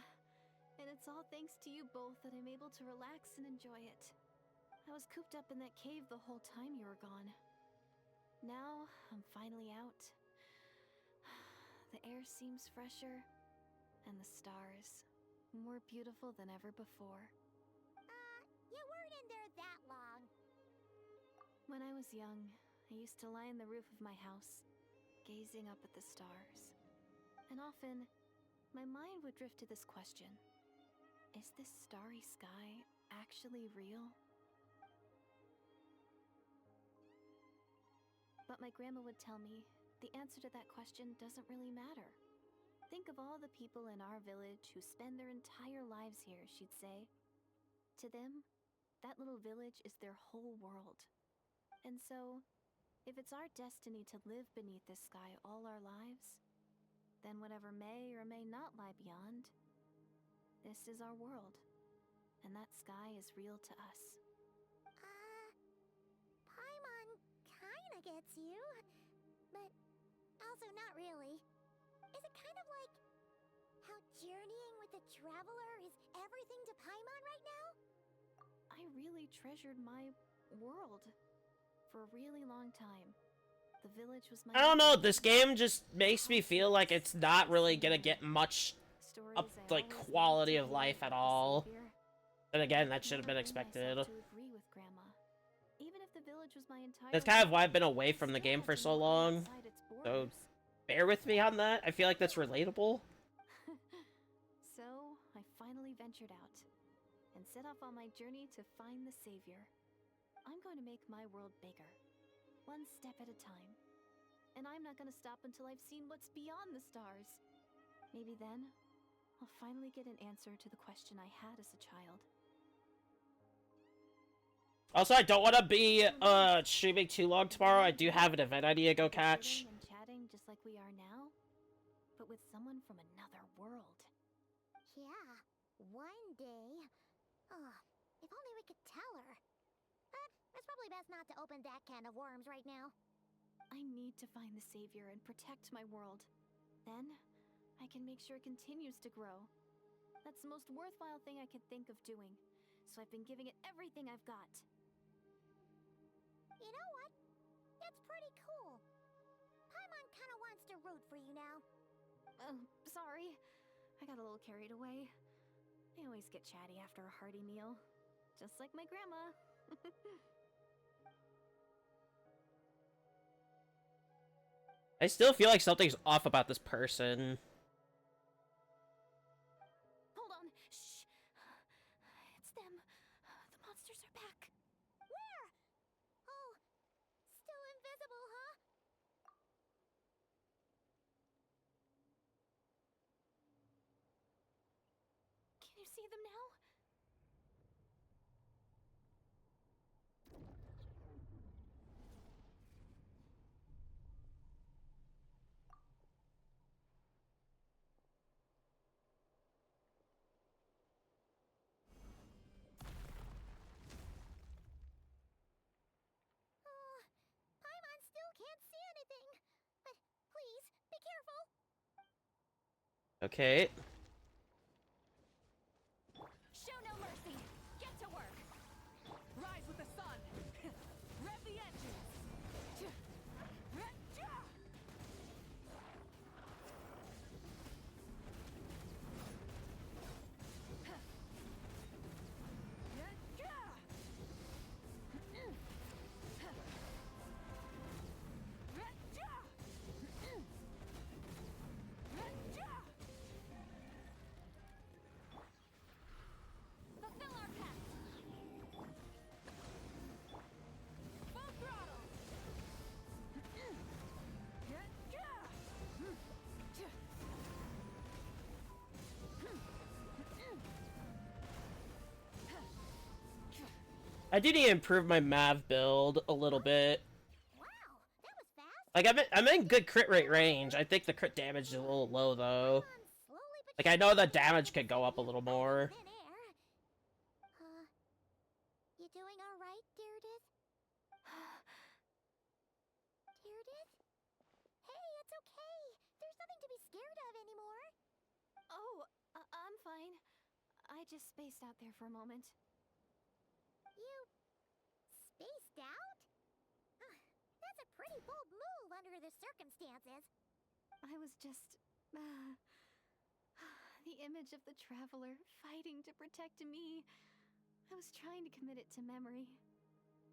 and it's all thanks to you both that I'm able to relax and enjoy it. I was cooped up in that cave the whole time you were gone. Now, I'm finally out. The air seems fresher, and the stars more beautiful than ever before. You weren't in there that long. When I was young, I used to lie on the roof of my house, gazing up at the stars. And often, my mind would drift to this question. Is this starry sky actually real? But my grandma would tell me, the answer to that question doesn't really matter. Think of all the people in our village who spend their entire lives here, she'd say. To them, that little village is their whole world. And so, if it's our destiny to live beneath this sky all our lives, then whatever may or may not lie beyond, this is our world. And that sky is real to us. Paimon kinda gets you, but also not really. Is it kind of like how journeying with the Traveler is everything to Paimon right now? I really treasured my world for a really long time. The village was my... I don't know, this game just makes me feel like it's not really gonna get much up, like, quality of life at all. And again, that should have been expected. That's kind of why I've been away from the game for so long. So, bear with me on that. I feel like that's relatable. So, I finally ventured out and set off on my journey to find the Savior. I'm going to make my world bigger, one step at a time. And I'm not going to stop until I've seen what's beyond the stars. Maybe then, I'll finally get an answer to the question I had as a child. Also, I don't want to be streaming too long tomorrow. I do have an event I need to go catch. And chatting just like we are now, but with someone from another world. Yeah, one day. Oh, if only we could tell her. But it's probably best not to open that can of worms right now. I need to find the Savior and protect my world. Then, I can make sure it continues to grow. That's the most worthwhile thing I could think of doing, so I've been giving it everything I've got. You know what? That's pretty cool. Paimon kinda wants to root for you now. Sorry. I got a little carried away. I always get chatty after a hearty meal. Just like my grandma. I still feel like something's off about this person. Hold on. Shh. It's them. The monsters are back. Where? Oh, still invisible, huh? Can you see them now? Paimon still can't see anything. But please, be careful. Okay. Show no mercy. Get to work. Rise with the sun! Rev the engines! Fulfill our pact. Full throttle. I do need to improve my Mav build a little bit. Wow, that was fast. Like, I'm in good crit rate range. I think the crit damage is a little low, though. Paimon slowly but Like, I know the surely damage making could go up a its little way more. out of thin air. You doing all right, Deirdith? Deirdith? Hey, it's okay. There's nothing to be scared of anymore. Oh, I'm fine. I just spaced out there for a moment. You spaced out? That's a pretty bold move under the circumstances. I was just... the image of the traveler fighting to protect me. I was trying to commit it to memory.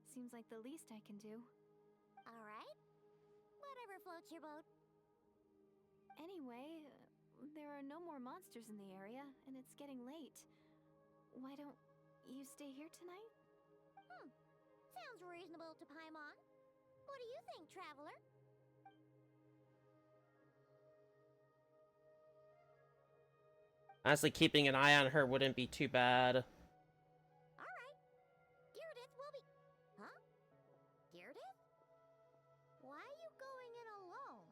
Seems like the least I can do. All right. Whatever floats your boat. Anyway, there are no more monsters in the area, and it's getting late. Why don't you stay here tonight? Sounds reasonable to Paimon. What do you think, traveler? Honestly, keeping an eye on her wouldn't be too bad. All right. Deirdith will be... Huh? Deirdith? Why are you going in alone?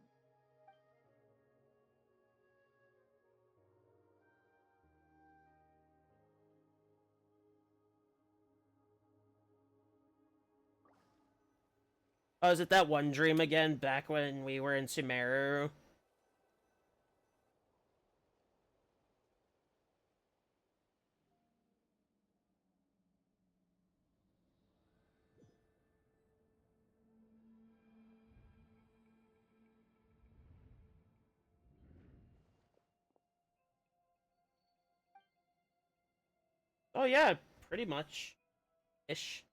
Oh, is it that one dream again, back when we were in Sumeru? Oh yeah, pretty much. Ish.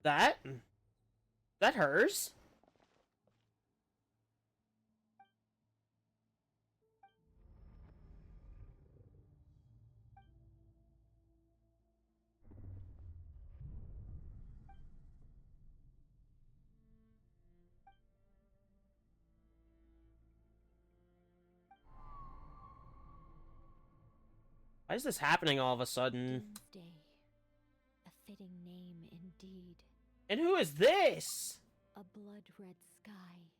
That? Is that hers? Why is this happening all of a sudden? Doomsday. A fitting name indeed. And who is this? A blood-red sky.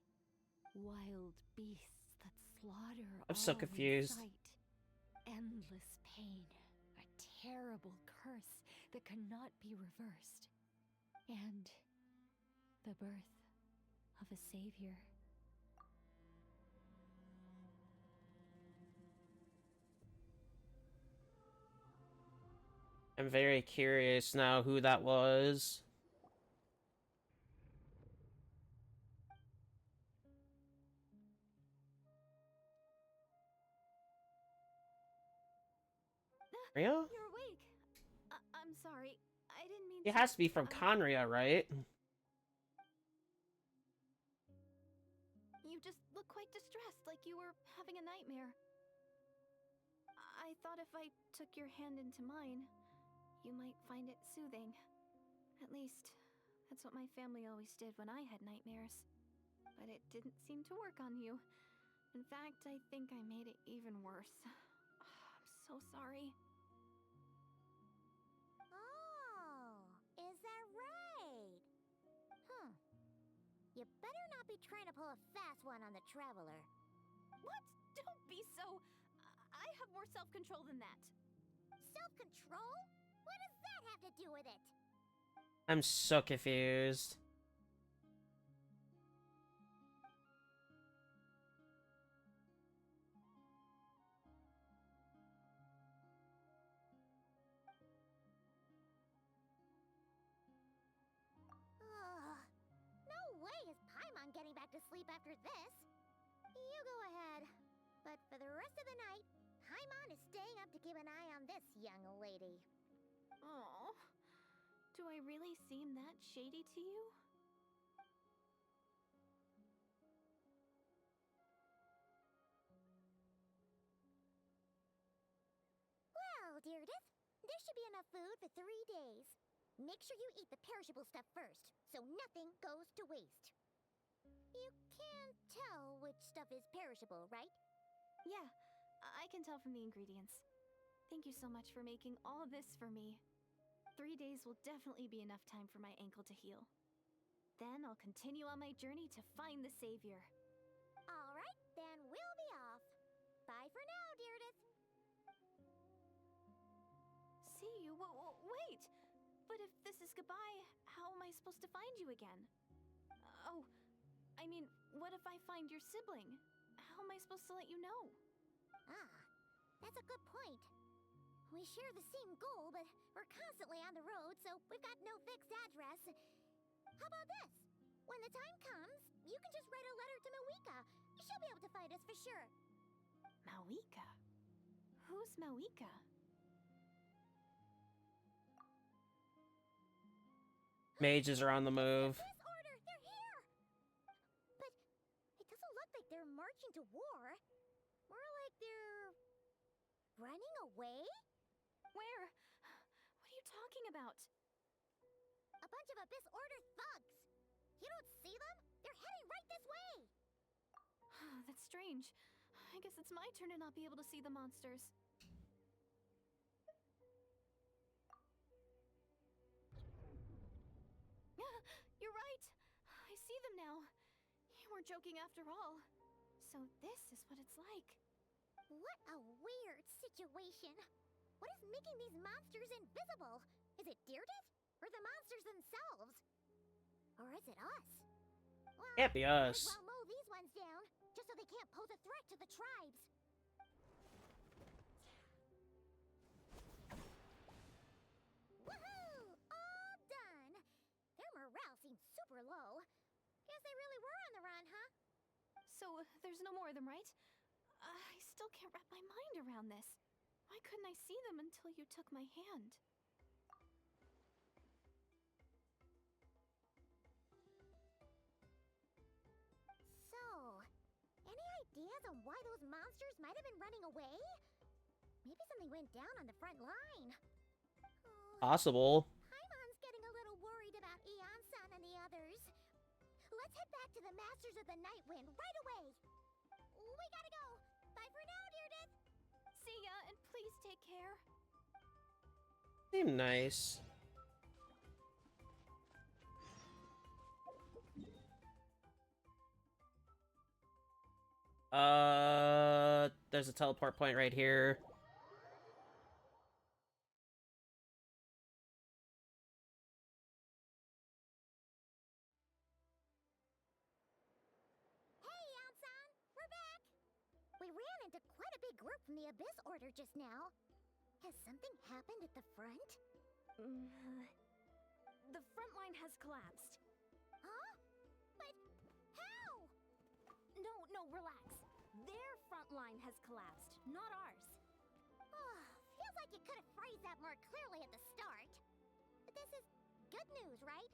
Wild beasts that slaughter I'm so all in confused. sight. Endless pain. A terrible curse that cannot be reversed. And the birth of a savior. I'm very curious now who that was. Rio? You're awake. I'm sorry. I didn't mean He to. has to be from Conria, right? You just look quite distressed, like you were having a nightmare. I thought if I took your hand into mine, you might find it soothing. At least, that's what my family always did when I had nightmares. But it didn't seem to work on you. In fact, I think I made it even worse. I'm so sorry. Oh, is that right? You better not be trying to pull a fast one on the Traveler. What? Don't be so... I have more self-control than that. Self-control? What does that have to do with it? I'm so confused. No way is Paimon getting back to sleep after this. You go ahead. But for the rest of the night, Paimon is staying up to keep an eye on this young lady. Oh, do I really seem that shady to you? Well, Deirdith, there should be enough food for 3 days. Make sure you eat the perishable stuff first, so nothing goes to waste. You can't tell which stuff is perishable, right? Yeah, I can tell from the ingredients. Thank you so much for making all this for me. 3 days will definitely be enough time for my ankle to heal. Then I'll continue on my journey to find the savior. All right, then we'll be off. Bye for now, Deirdith. See you? Wait! But if this is goodbye, how am I supposed to find you again? Oh, I mean, what if I find your sibling? How am I supposed to let you know? Ah, that's a good point. We share the same goal, but we're constantly on the road, so we've got no fixed address. How about this? When the time comes, you can just write a letter to Mawika. She'll be able to find us for sure. Mawika? Who's Mawika? Mages are on the move. This order, they're here! But it doesn't look like they're marching to war. More like they're... running away? Where? What are you talking about? A bunch of Abyss Order thugs! You don't see them? They're heading right this way! That's strange. I guess it's my turn to not be able to see the monsters. You're right! I see them now. You weren't joking after all. So this is what it's like. What a weird situation. What is making these monsters invisible? Is it Deirdith? Or the monsters themselves? Or is it us? Well, Can't be might as us. well mow these ones down, just so they can't pose a threat to the tribes. Woohoo! All done! Their morale seems super low. Guess they really were on the run, huh? So there's no more of them, right? I still can't wrap my mind around this. Why couldn't I see them until you took my hand? So, any ideas on why those monsters might have been running away? Maybe something went down on the front line. Possible. Paimon's getting a little worried about Eon-san and the others. Let's head back to the Masters of the Night Wind right away. We gotta go. Bye for now, Deirdith. See ya, and please take care. Seem nice. There's a teleport point right here. into quite a big group from the Abyss Order just now. Has something happened at the front? The front line has collapsed. Huh? But how? No, relax. Their front line has collapsed, not ours. Feels like you could have phrased that more clearly at the start. But this is good news, right?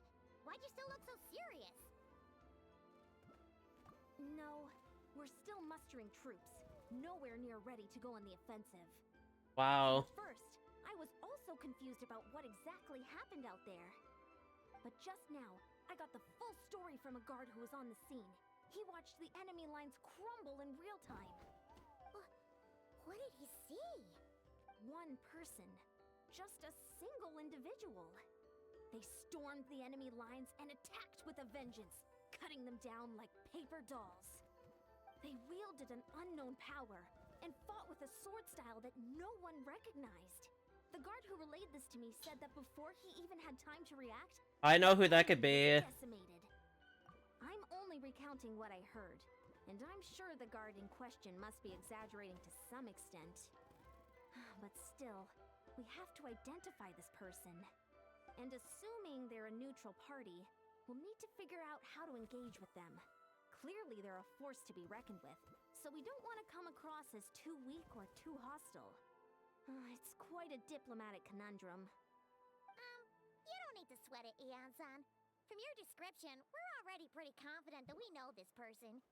Why'd you still look so serious? No, we're still mustering troops. Nowhere near ready to go on the offensive. Wow. At first, I was also confused about what exactly happened out there. But just now, I got the full story from a guard who was on the scene. He watched the enemy lines crumble in real time. What did he see? One person. Just a single individual. They stormed the enemy lines and attacked with a vengeance, cutting them down like paper dolls. They wielded an unknown power and fought with a sword style that no one recognized. The guard who relayed this to me said that before he even had time to react, I know who that could be. decimated. I'm only recounting what I heard, and I'm sure the guard in question must be exaggerating to some extent. But still, we have to identify this person. And assuming they're a neutral party, we'll need to figure out how to engage with them. Clearly they're a force to be reckoned with, so we don't want to come across as too weak or too hostile. It's quite a diplomatic conundrum. You don't need to sweat it, Eon-san. From your description, we're already pretty confident that we know this person.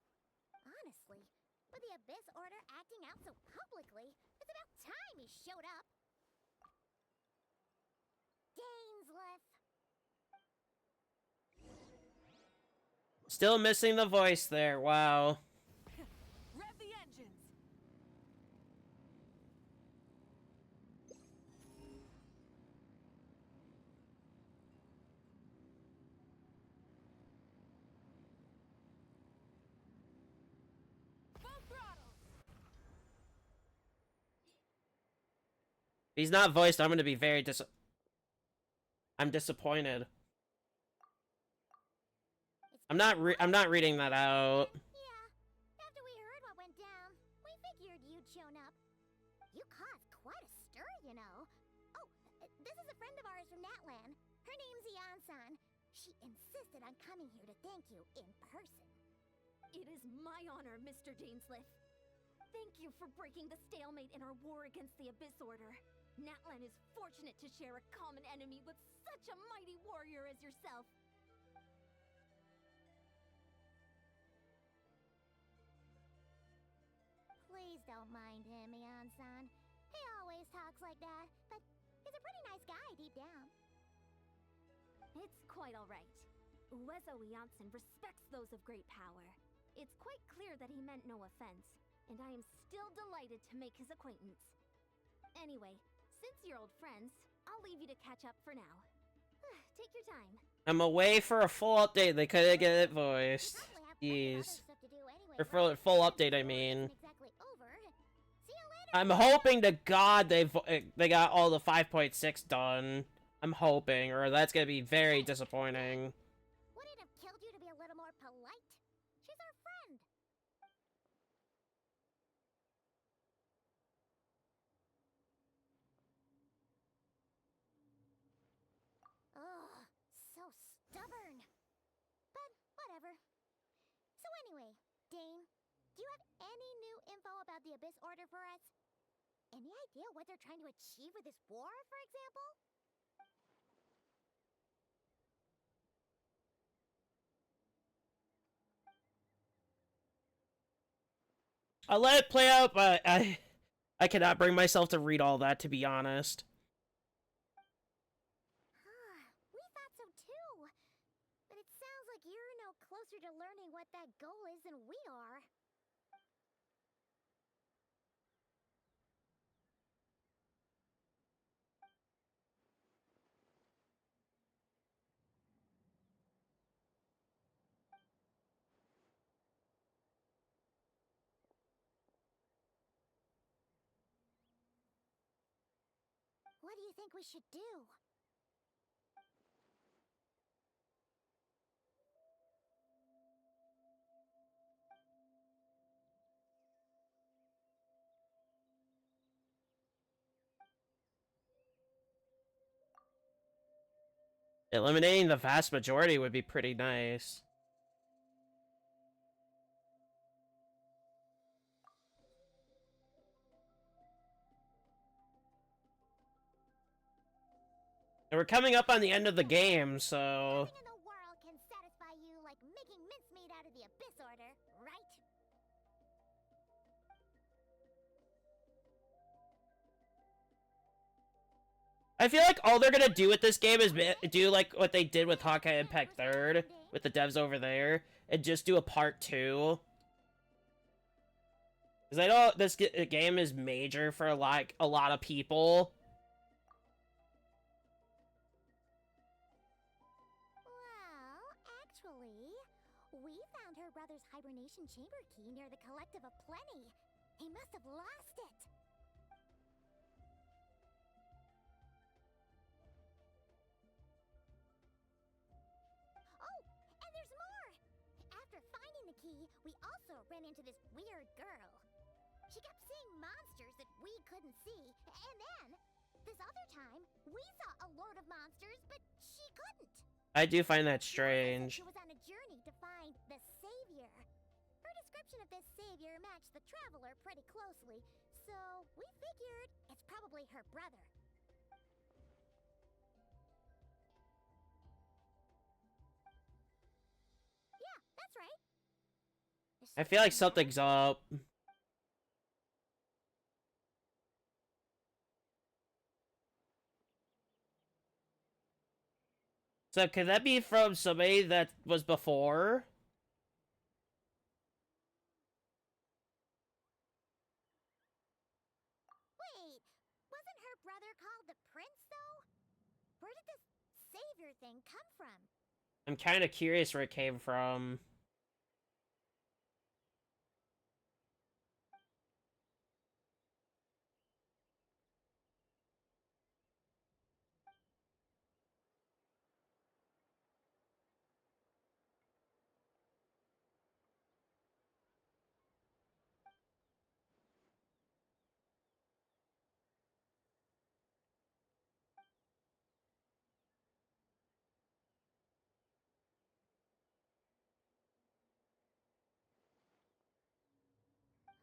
Honestly, with the Abyss Order acting out so publicly, it's about time he showed up. Dainsleif. Still missing the voice there. Wow. Rev the engines! Full throttle! If he's not voiced, I'm gonna be very I'm disappointed. I'm not reading that out. Yeah, after we heard what went down, we figured you'd shown up. You caused quite a stir, you know. Oh, this is a friend of ours from Natlan. Her name's Eon-san. She insisted on coming here to thank you in person. It is my honor, Mr. Dainsleif. Thank you for breaking the stalemate in our war against the Abyss Order. Natlan is fortunate to share a common enemy with such a mighty warrior as yourself. Please don't mind him, Eon-san. He always talks like that, but he's a pretty nice guy deep down. It's quite all right. Uezo Janssen respects those of great power. It's quite clear that he meant no offense, and I am still delighted to make his acquaintance. Anyway, since you're old friends, I'll leave you to catch up for now. Take your time. I'm away for a full update. They couldn't get it voiced. Jeez. Or for a full update, I mean. I'm hoping to God they got all the 5.6 done. I'm hoping, or that's gonna be very disappointing. Would it have killed you to be a little more polite? She's our friend. Ugh, so stubborn. But whatever. So anyway, Dane, do you have any new info about the Abyss Order for us? Any idea what they're trying to achieve with this war, for example? I'll let it play out, but I cannot bring myself to read all that, to be honest. We thought so too. But it sounds like you're no closer to learning what that goal is than we are. What do you think we should do? Eliminating the vast majority would be pretty nice. And we're coming up on the end of the game, so... Nothing in the world can satisfy you like making mincemeat out of the Abyss Order, right? I feel like all they're gonna do with this game is do like what they did with Hawkeye Impact 3rd, with the devs over there, and just do a part 2. Because I know this game is major for like a lot of people. Well, actually, we found her brother's hibernation chamber key near the Collective of Plenty. He must have lost it. Oh, and there's more! After finding the key, we also ran into this weird girl. She kept seeing monsters that we couldn't see, and then, this other time, we saw a load of monsters, but she couldn't. I do find that She strange. was on a journey to find the Savior. Her description of this Savior matched the Traveler pretty closely, so we figured it's probably her brother. Yeah, that's right. I feel like something's up. So could that be from somebody that was before? Wait, wasn't her brother called the Prince, though? Where did this Savior thing come from? I'm kind of curious where it came from.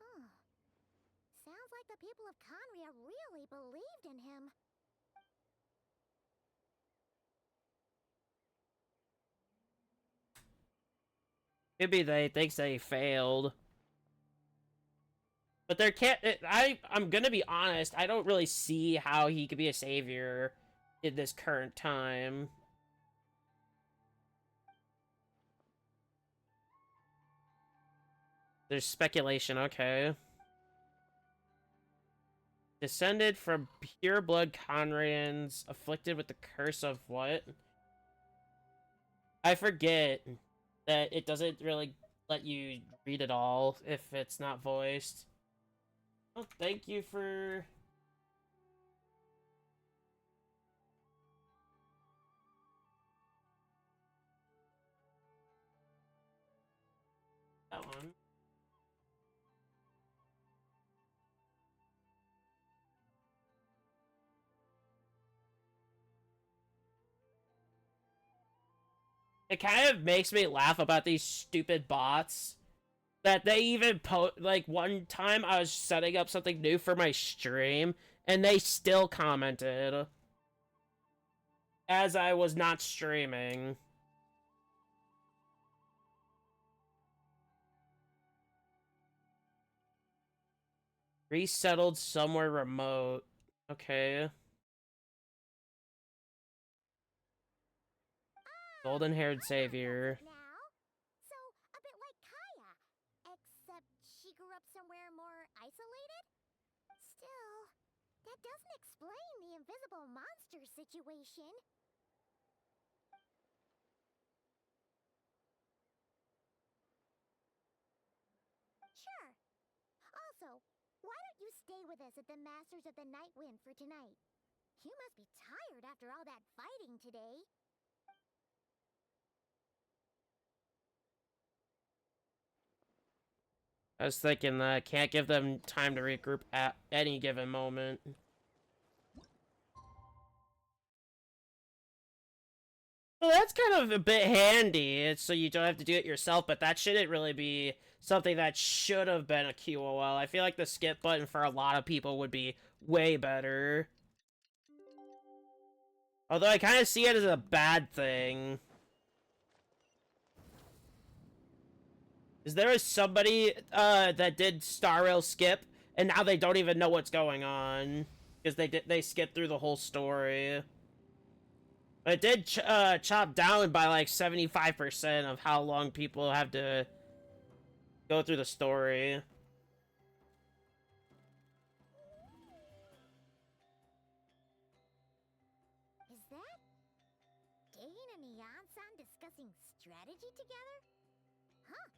Huh. Sounds like the people of Conria really believed in him. Could be they thinks they failed. But there can't... I'm gonna be honest, I don't really see how he could be a savior in this current time. There's speculation, okay. Descended from pure blood Conrians, afflicted with the curse of what? I forget that it doesn't really let you read it all if it's not voiced. Oh, thank you for... that one. It kind of makes me laugh about these stupid bots. That they even like, one time I was setting up something new for my stream, and they still commented. As I was not streaming. Resettled somewhere remote. Okay. Golden-haired savior. Now, so a bit like Kaya, except she grew up somewhere more isolated? Still, that doesn't explain the invisible monster situation. Sure. Also, why don't you stay with us at the Masters of the Night Wind for tonight? You must be tired after all that fighting today. I was thinking that can't give them time to regroup at any given moment. Well, that's kind of a bit handy, so you don't have to do it yourself, but that shouldn't really be something that should have been a QOL. I feel like the skip button for a lot of people would be way better. Although I kind of see it as a bad thing. Is there somebody that did Star Rail skip, and now they don't even know what's going on? Because they skipped through the whole story. It did chop down by like 75% of how long people have to go through the story. Is that Dane and Eon-san discussing strategy together? Huh.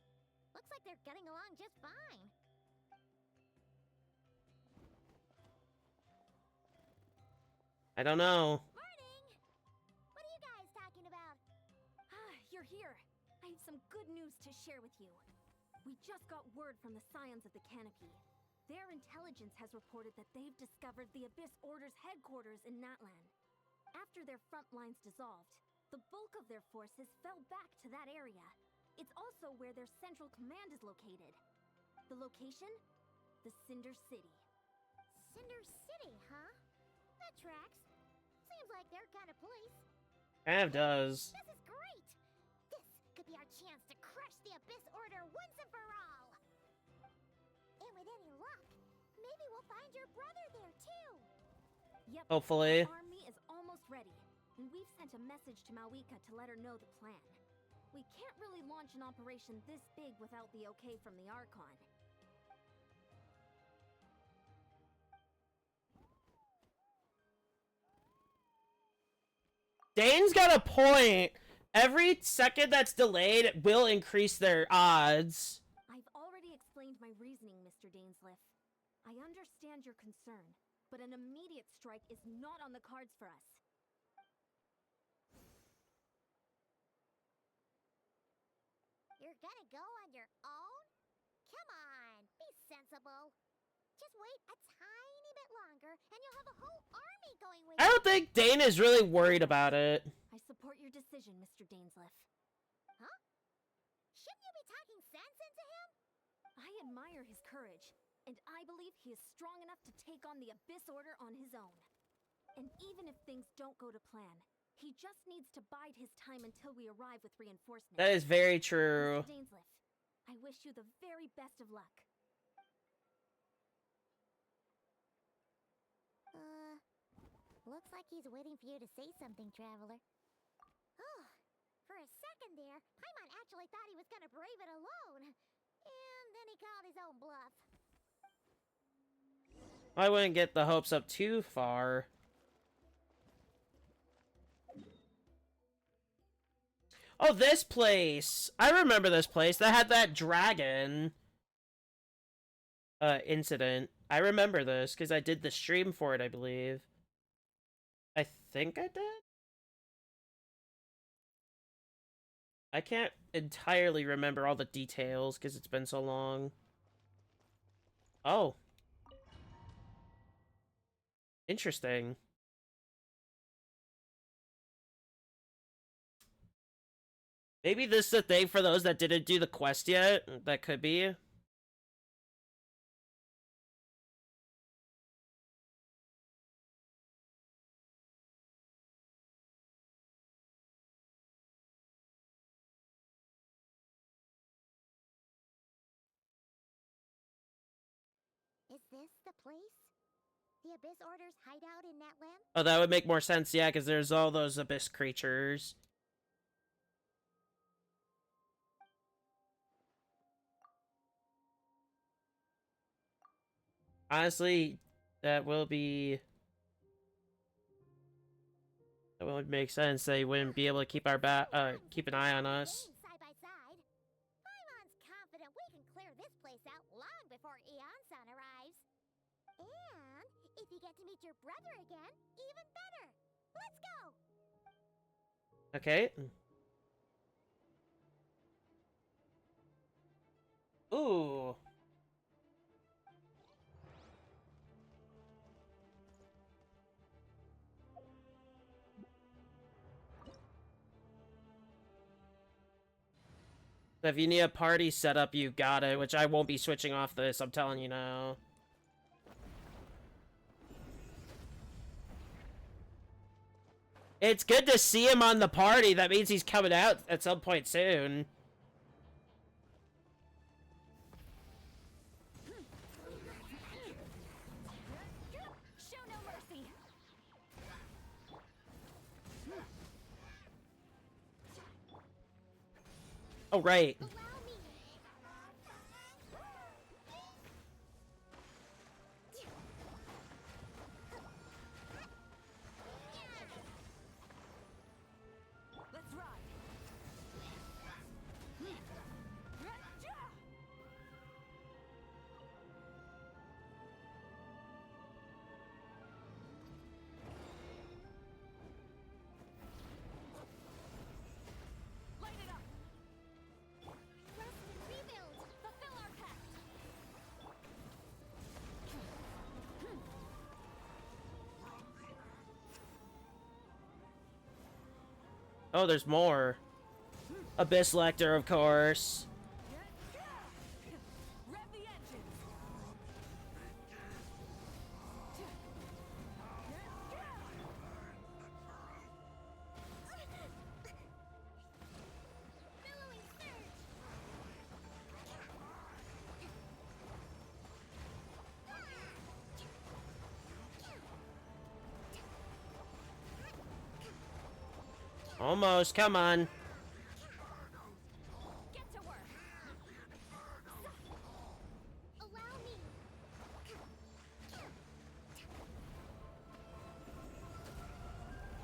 Looks like they're getting along just fine. I don't know. Morning! What are you guys talking about? You're here. I have some good news to share with you. We just got word from the Scions of the Canopy. Their intelligence has reported that they've discovered the Abyss Order's headquarters in Natlan. After their front lines dissolved, the bulk of their forces fell back to that area. It's also where their central command is located. The location? The Cinder City. Cinder City, huh? That tracks. Seems like their kind of place. Kind of does. This is great! This could be our chance to crush the Abyss Order once and for all! And with any luck, maybe we'll find your brother there too! Yep. Hopefully. Our army is almost ready, and we've sent a message to Mawika to let her know the plan. We can't really launch an operation this big without the okay from the Archon. Dane's got a point. Every second that's delayed will increase their odds. I've already explained my reasoning, Mr. Dainsliff. I understand your concern, but an immediate strike is not on the cards for us. You're gonna go on your own? Come on, be sensible. Just wait a tiny bit longer, and you'll have a whole army going with I you. don't think Dane is really worried about it. I support your decision, Mr. Dainsliff. Huh? Shouldn't you be talking sense into him? I admire his courage, and I believe he is strong enough to take on the Abyss Order on his own. And even if things don't go to plan, he just needs to bide his time until we arrive with reinforcements. That is very true. Mr. Dainsliff, I wish you the very best of luck. Looks like he's waiting for you to say something, Traveler. Oh, for a second there, Paimon actually thought he was gonna brave it alone. And then he called his own bluff. I wouldn't get the hopes up too far. Oh, this place! I remember this place. That had that dragon incident. I remember this because I did the stream for it, I believe. I think I did? I can't entirely remember all the details because it's been so long. Oh. Interesting. Maybe this is a thing for those that didn't do the quest yet. That could be. Is this the place? The Abyss Order's hideout in Natlan? Oh, that would make more sense, yeah, because there's all those abyss creatures. Honestly, that would make sense. They wouldn't be able to keep our keep an eye on us. Side by side. Paimon's confident we can clear this place out long before Eon-san arrives. And if you get to meet your brother again, even better. Let's go! Okay. Ooh. So if you need a party setup, you got it, which I won't be switching off this, I'm telling you now. It's good to see him on the party. That means he's coming out at some point soon. Show no mercy. Oh, right. Allow me. Let's ride. Light it up. Rest and rebuild. Fulfill our pact. Oh, there's more. Abyss Lecter, of course. Rev the engines. Billowing surge. Almost, come on. Get to work. Allow me.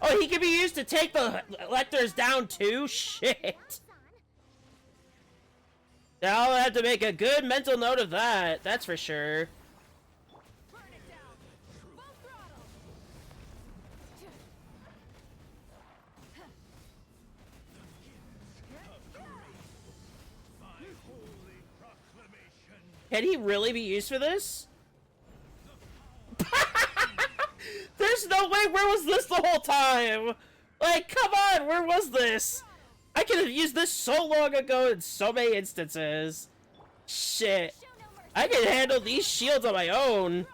Oh, he can be used to take the Lecters down too? Shit. Archon. Now I'll have to make a good mental note of that. That's for sure. Burn it down. Full throttle. Can he really be used for this? There's no way. Where was this the whole time? Like, come on. Where was this? I could have used this so long ago in so many instances. Shit. Show no mercy. I can handle these shields on my own. Throttle.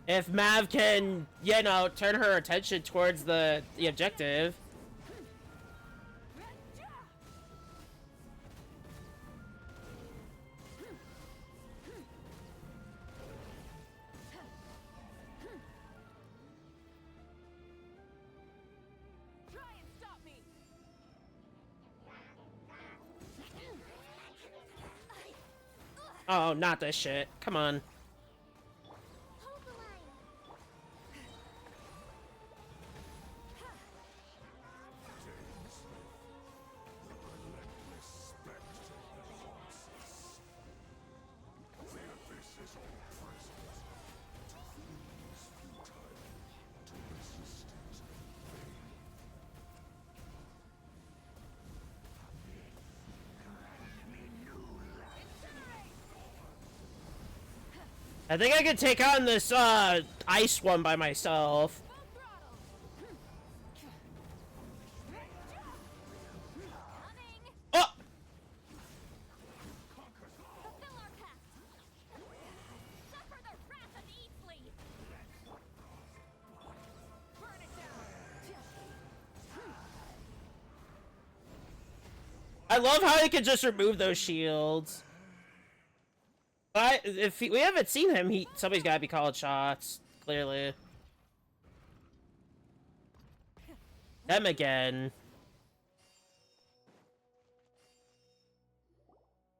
If Mav can, you know, turn her attention towards the objective. Try and stop me. Oh, not this shit. Come on. Hold the line. I think I can take on this, ice one by myself. Full throttle. Coming. Oh! Fulfill our pact. Suffer the wrath of Eatley. Burn it down. I love how he can just remove those shields. If we haven't seen him, somebody's gotta be calling shots. Clearly. Them again.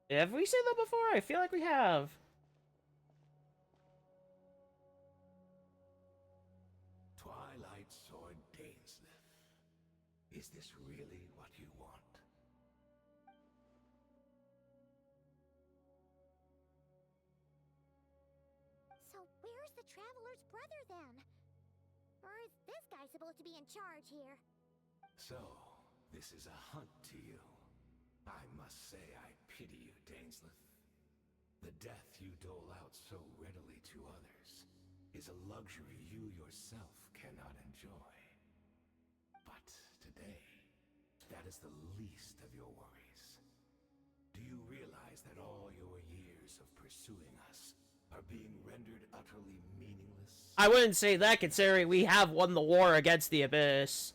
Have we seen them before? I feel like we have. Twilight Sword Dainsleif. Is this really what you want? So where's the Traveler's brother then? Or is this guy supposed to be in charge here? So, this is a hunt to you. I must say I pity you, Dainsleif. The death you dole out so readily to others is a luxury you yourself cannot enjoy. day. That is the least of your worries. Do you realize that all your years of pursuing us are being rendered utterly meaningless? I wouldn't say that, considering we have won the war against the Abyss.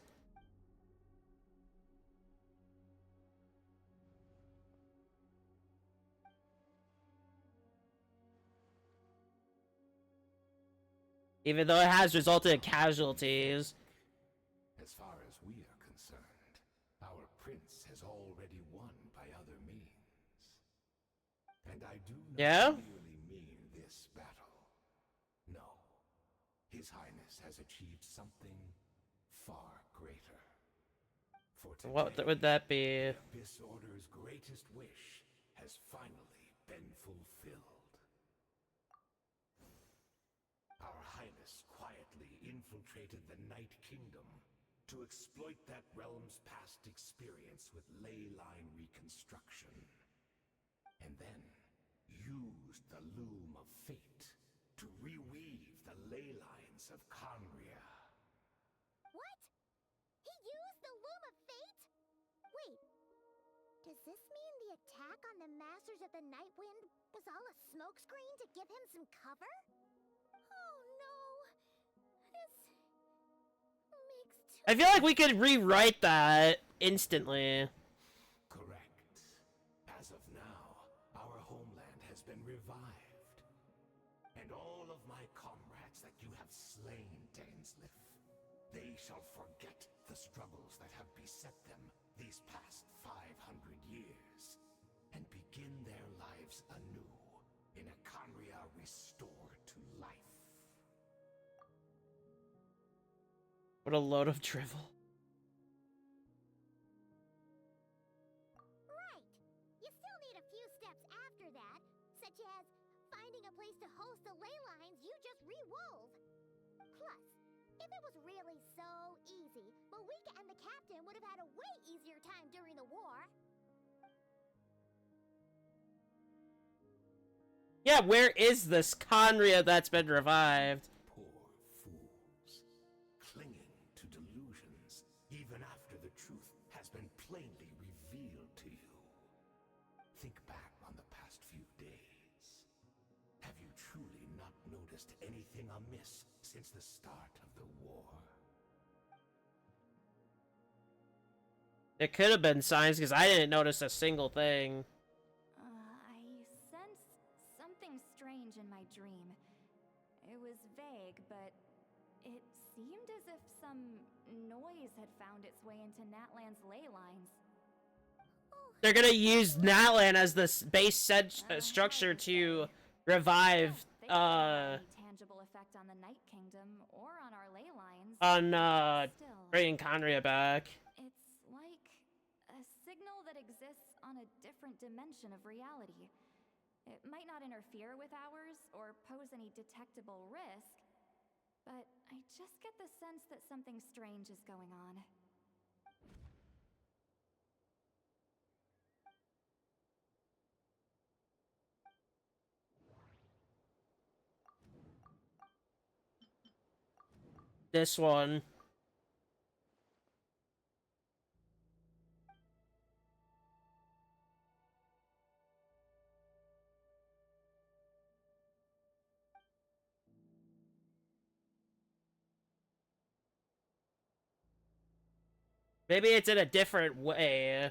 Even though it has resulted in casualties. As far as we are concerned, our prince has already won by other means. And I do not merely mean this battle. No. His Highness has achieved something far greater. For today, What would that be? the Abyss Order's greatest wish has finally been fulfilled. Our Highness quietly infiltrated the Night Kingdom to exploit that realm's past experience with ley line reconstruction. And then used the Loom of Fate to reweave the ley lines of Conria. What? He used the Loom of Fate? Wait, does this mean the attack on the Masters of the Nightwind was all a smokescreen to give him some cover? Oh no, this makes too— I feel like we could rewrite that instantly. Correct. As of now, our homeland has been revived. And all of my comrades that you have slain, Dainsleif, they shall forget the struggles that have beset them these past 500 years, and begin their lives anew in a Conria restored to life. What a load of drivel. Right! You still need a few steps after that, such as finding a place to host the ley lines you just re-wove. Plus, if it was really so easy, Malika and the captain would have had a way easier time during the war. Yeah, where is this Conria that's been revived? Poor fools, clinging to delusions even after the truth has been plainly revealed to you. Think back on the past few days. Have you truly not noticed anything amiss since the start of the war? It could have been signs, because I didn't notice a single thing. I sensed something strange in my dream. It was vague, but it seemed as if some noise had found its way into Natlan's ley lines. They're gonna use Natlan as the base structure to revive, They don't have any tangible effect on the Night Kingdom or on our ley lines. on, Still, bringing Conria back. it's like a signal that exists on a different dimension of reality. It might not interfere with ours or pose any detectable risk, but I just get the sense that something strange is going on. This one. Maybe it's in a different way.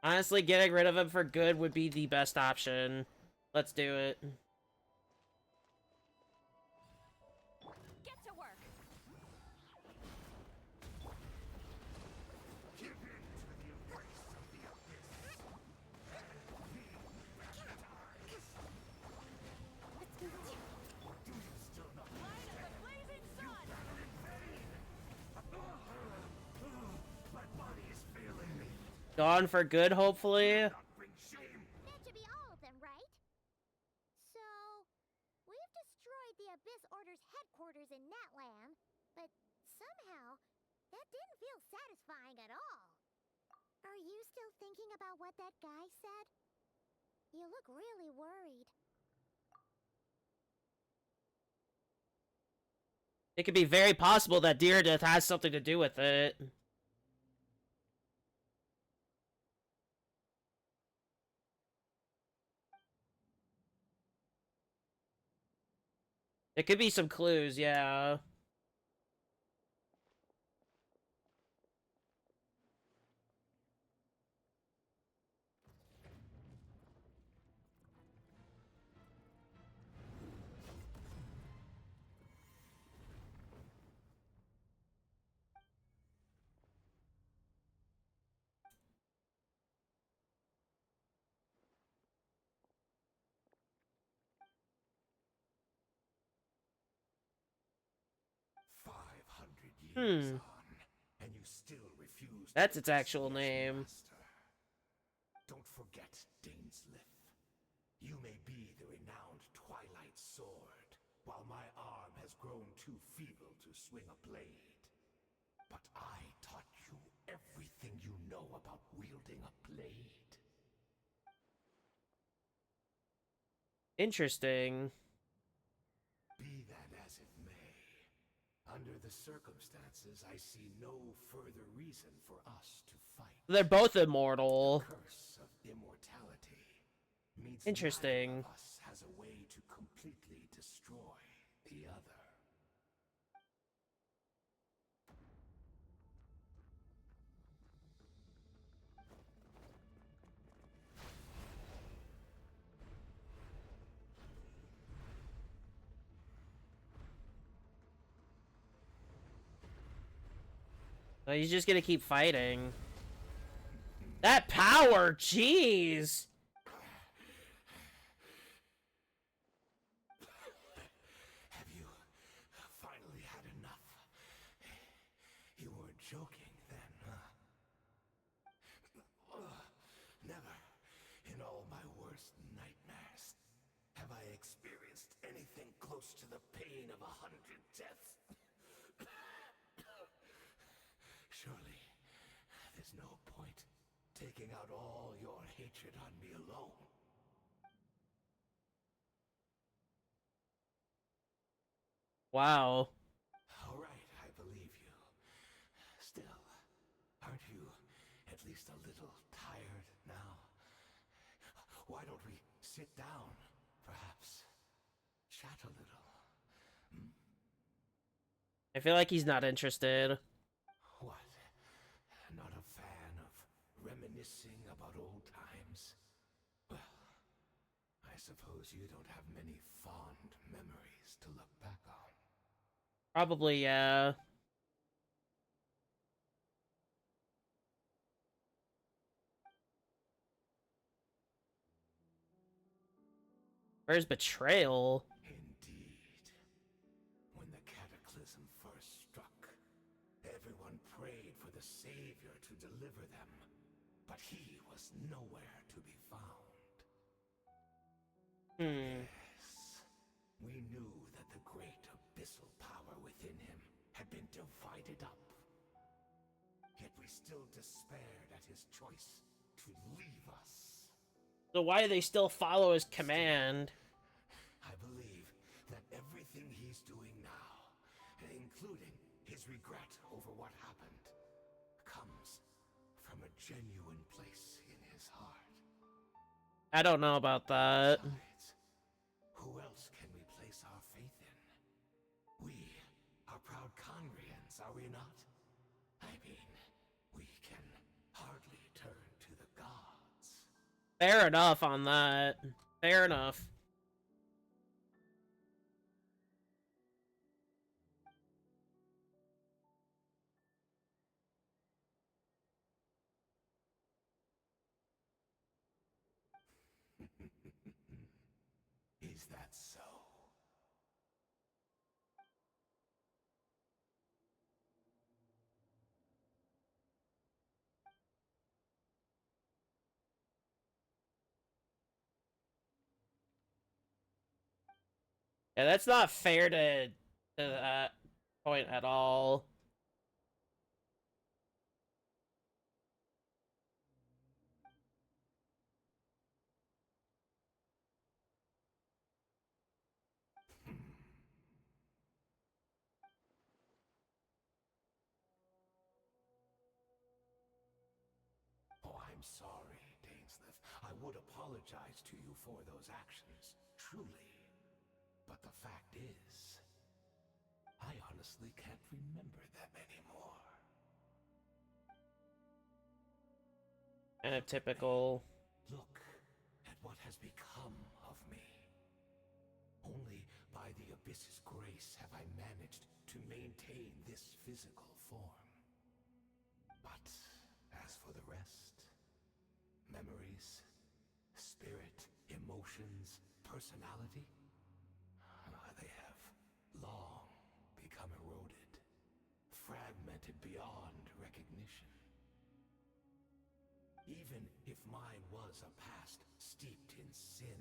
Honestly, getting rid of him for good would be the best option. Let's do it. Get to work! Give in to the embrace of the Abyss. Do you still not understand? My body is failing me. Gone for good, hopefully. Not bring shame. That should be all of them, right? So, we've destroyed the Abyss Order's headquarters in Natlan, but somehow, that didn't feel satisfying at all. Are you still thinking about what that guy said? You look really worried. It could be very possible that deer death has something to do with it. It could be some clues, yeah. Years on, and you still refuse. That's its actual name. Don't forget, Dainsliff. You may be the renowned Twilight Sword, while my arm has grown too feeble to swing a blade. But I taught you everything you know about wielding a blade. Interesting. Be that as it may, under the circumstances, I see no further reason for us to fight. They're both immortal. The curse of immortality means interesting. neither of us has a way to completely destroy the other. He's just gonna keep fighting. That power, jeez! Have you finally had enough? You weren't joking then, huh? Never, in all my worst nightmares, have I experienced anything close to the pain of 100 deaths. Surely, there's no point taking out all your hatred on me alone. Wow. All right, I believe you. Still, aren't you at least a little tired now? Why don't we sit down, perhaps? Chat a little. I feel like he's not interested. What? Not a fan of reminiscing about old times? Well, I suppose you don't have many fond memories to look back on. Probably, yeah. Where's betrayal? Indeed. When the cataclysm first struck, everyone prayed for the Savior to deliver them, but he was nowhere to be found. Yes, we knew that the great abyssal power within him had been divided up. Yet we still despaired at his choice to leave us. So why do they still follow his command? I believe that everything he's doing now, including his regret over what happened, comes from a genuine place in his heart. I don't know about that. Besides, who else can we place our faith in? We are proud Conrians, are we not? I mean, we can hardly turn to the gods. Fair enough on that. Fair enough. Is that so? Yeah, that's not fair to that point at all. I'm sorry, Dainsleif. I would apologize to you for those actions, truly. But the fact is, I honestly can't remember them anymore. Kind of typical. Look at what has become of me. Only by the Abyss's grace have I managed to maintain this physical form. But as for the rest, memories, spirit, emotions, personality, they have long become eroded, fragmented beyond recognition. Even if mine was a past steeped in sin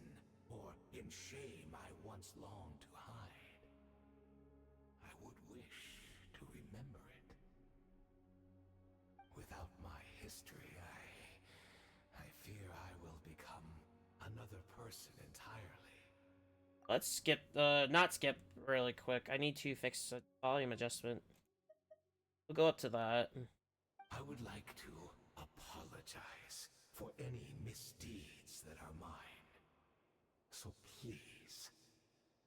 or in shame I once longed to hide, I would wish to remember it. Without my history, I fear I will become another person entirely. Let's skip not skip really quick. I need to fix a volume adjustment. We'll go up to that. I would like to apologize for any misdeeds that are mine. So please,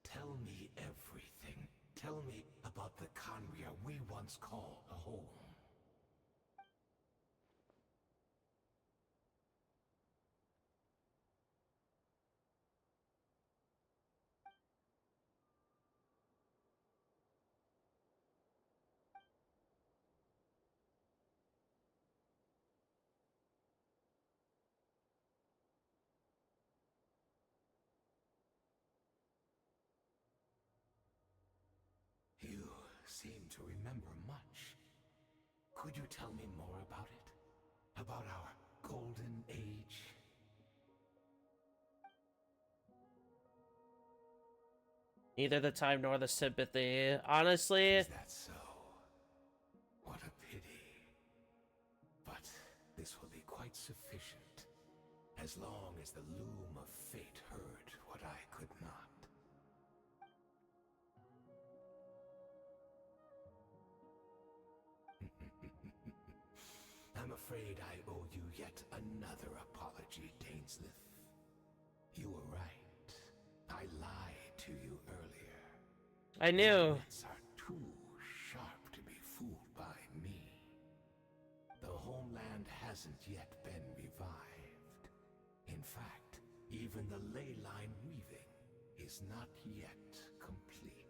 tell me everything. Tell me about the Khaenri'ah we once called home. You seem to remember much. Could you tell me more about it? About our golden age? Neither the time nor the sympathy. Honestly, Is that so? What a pity. But this will be quite sufficient, as long as the loom of fate heard what I could not. I'm afraid I owe you yet another apology, Dainsleif. You were right. I lied to you earlier. I knew. Your wits are too sharp to be fooled by me. The homeland hasn't yet been revived. In fact, even the ley line weaving is not yet complete.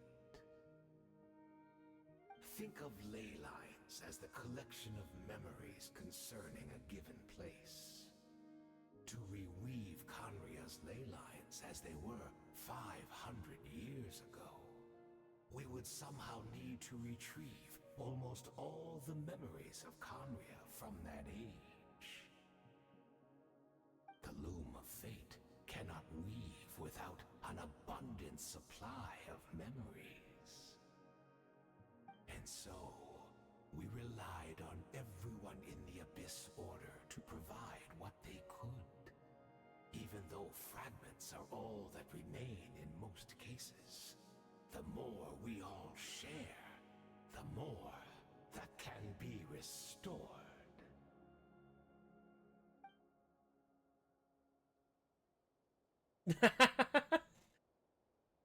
Think of ley lines as the collection of memories concerning a given place. To reweave Khaenri'ah's ley lines as they were 500 years ago, we would somehow need to retrieve almost all the memories of Khaenri'ah from that age. The loom of fate cannot weave without an abundant supply of memories. And so, we relied on everyone in the Abyss Order to provide what they could. Even though fragments are all that remain in most cases, the more we all share, the more that can be restored.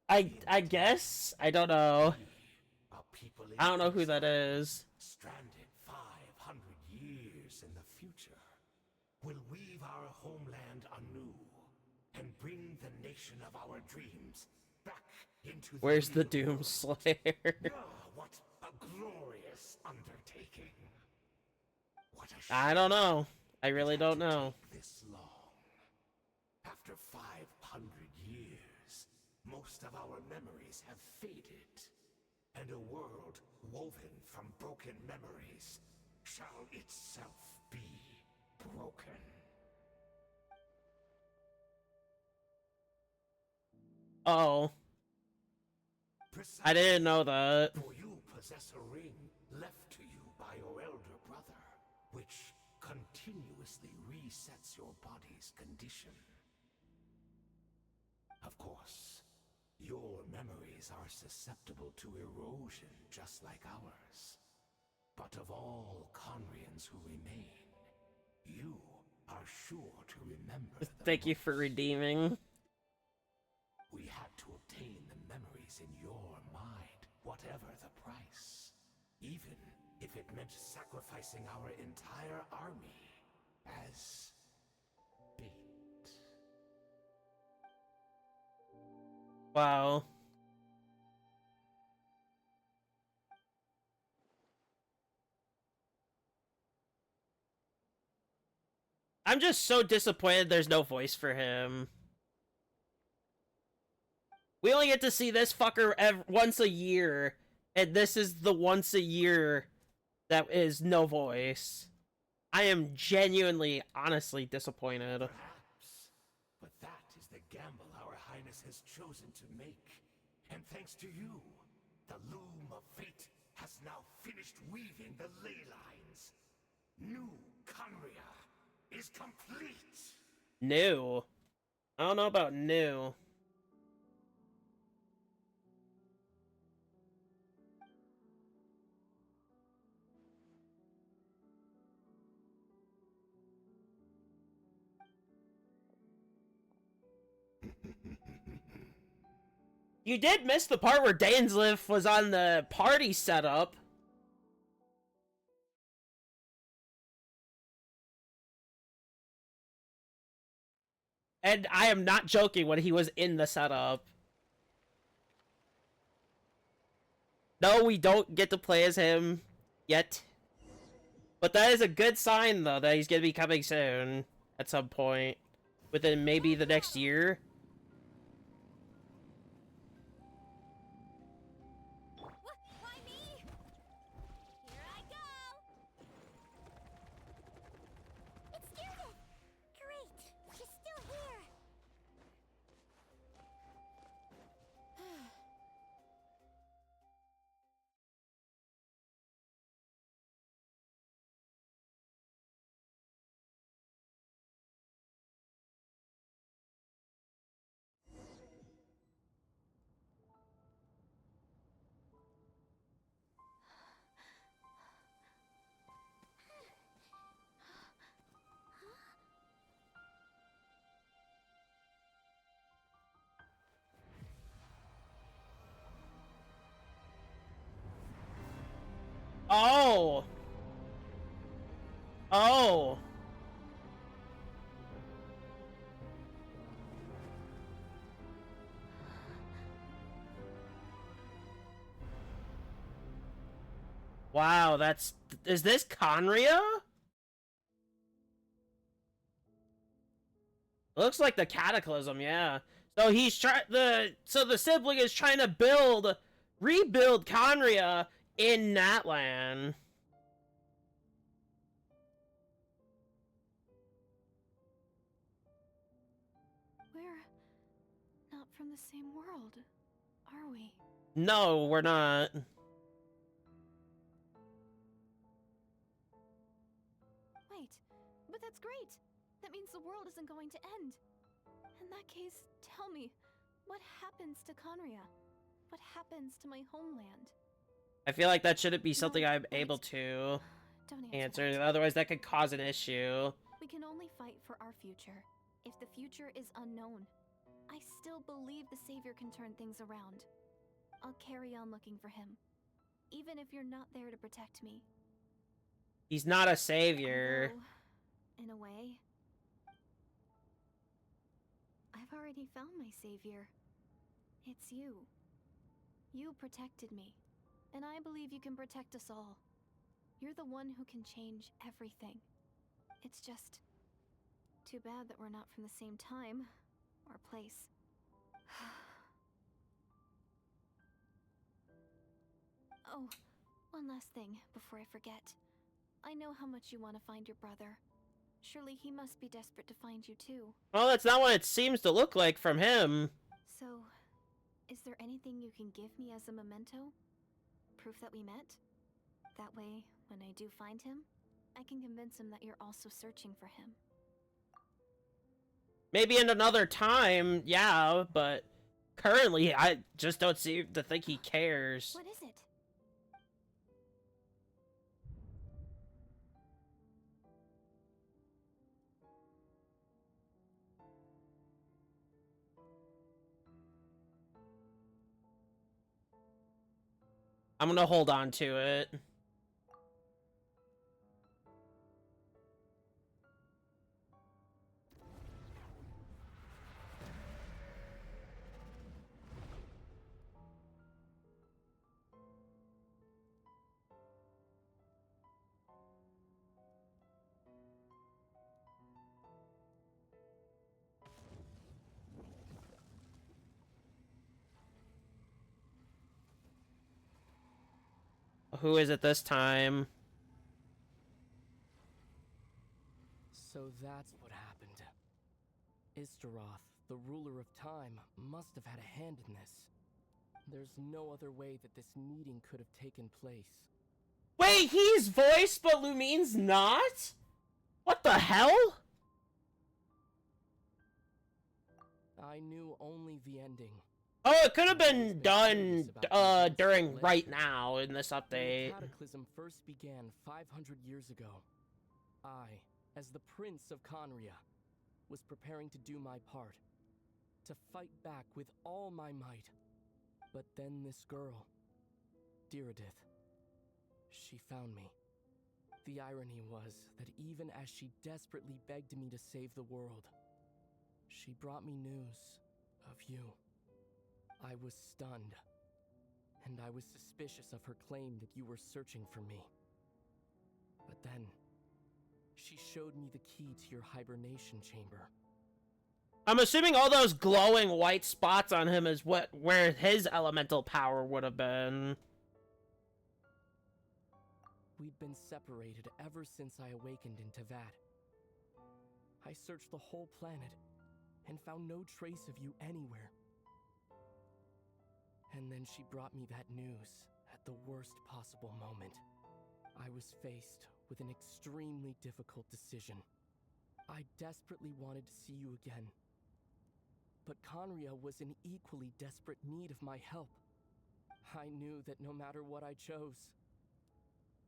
I guess? I don't know. A people in I don't know who that exile, is. stranded 500 years in the future, will weave our homeland anew and bring the nation of our dreams back into the Where's the real Doom world. Slayer? What a glorious undertaking. What a I shame don't know. I it really had don't to know. take this long. After 500 years, most of our memories have faded, and a world woven from broken memories shall itself be broken. Oh, I Precisely, didn't know that. for you possess a ring left to you by your elder brother, which continuously resets your body's condition. Of course, your memories are susceptible to erosion just like ours. But of all Khaenri'ahs who remain, you are sure to remember the Thank you for most. redeeming. We had to obtain the memories in your mind, whatever the price. Even if it meant sacrificing our entire army as bait. Wow. I'm just so disappointed there's no voice for him. We only get to see this fucker once a year, and this is the once a year that is no voice. I am genuinely, honestly disappointed. Perhaps. But that is the gamble our Highness has chosen to make. And thanks to you, the loom of fate has now finished weaving the ley lines. New Conria is complete. New. I don't know about new. You did miss the part where Dainsleif was on the party setup. And I am not joking when he was in the setup. No, we don't get to play as him yet. But that is a good sign, though, that he's going to be coming soon. At some point. Within maybe the next year. Why me? Here I go! It's Judith! Great! She's still here! Oh! Oh! Wow, that's... Is this Conria? Looks like the Cataclysm, yeah. So he's so the sibling is trying to rebuild Conria in Natlan. We're not from the same world, are we? No, we're not. Wait, but that's great! That means the world isn't going to end. In that case, tell me, what happens to Conria? What happens to my homeland? I feel like that shouldn't be something No, I'm wait. able to Don't answer. that. Otherwise, that could cause an issue. We can only fight for our future. If the future is unknown, I still believe the Savior can turn things around. I'll carry on looking for him, even if you're not there to protect me. He's not a savior. Although, in a way, I've already found my savior. It's you. You protected me, and I believe you can protect us all. You're the one who can change everything. It's just too bad that we're not from the same time or place. Oh, one last thing before I forget. I know how much you want to find your brother. Surely he must be desperate to find you too. Well, that's not what it seems to look like from him. So, is there anything you can give me as a memento? Proof that we met? That way, when I do find him, I can convince him that you're also searching for him. Maybe in another time, yeah, but currently, I just don't seem to think he cares. What is it? I'm gonna hold on to it. Who is it this time? So that's what happened. Istaroth, the ruler of time, must have had a hand in this. There's no other way that this meeting could have taken place. Wait, he's voiced, but Lumine's not? What the hell? I knew only the ending. Oh, it could have been done during right now in this When update. the cataclysm first began 500 years ago, I, as the Prince of Conria, was preparing to do my part, to fight back with all my might. But then this girl, Diridith, she found me. The irony was that even as she desperately begged me to save the world, she brought me news of you. I was stunned, and I was suspicious of her claim that you were searching for me. But then, she showed me the key to your hibernation chamber. I'm assuming all those glowing white spots on him is where his elemental power would have been. We'd been separated ever since I awakened in Tevat. I searched the whole planet and found no trace of you anywhere. And then she brought me that news at the worst possible moment. I was faced with an extremely difficult decision. I desperately wanted to see you again. But Conria was in equally desperate need of my help. I knew that no matter what I chose,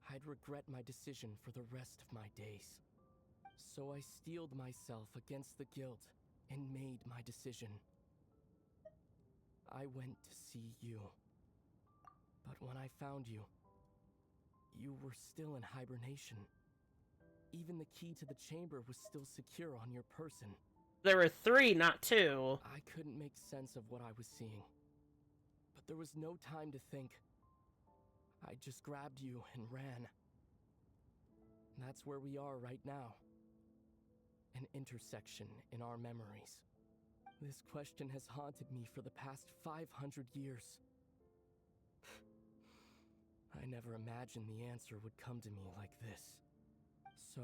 I'd regret my decision for the rest of my days. So I steeled myself against the guilt and made my decision. I went to see you. But when I found you, you were still in hibernation. Even the key to the chamber was still secure on your person. There were 3, not 2. I couldn't make sense of what I was seeing. But there was no time to think. I just grabbed you and ran. That's where we are right now. An intersection in our memories. This question has haunted me for the past 500 years. I never imagined the answer would come to me like this. So,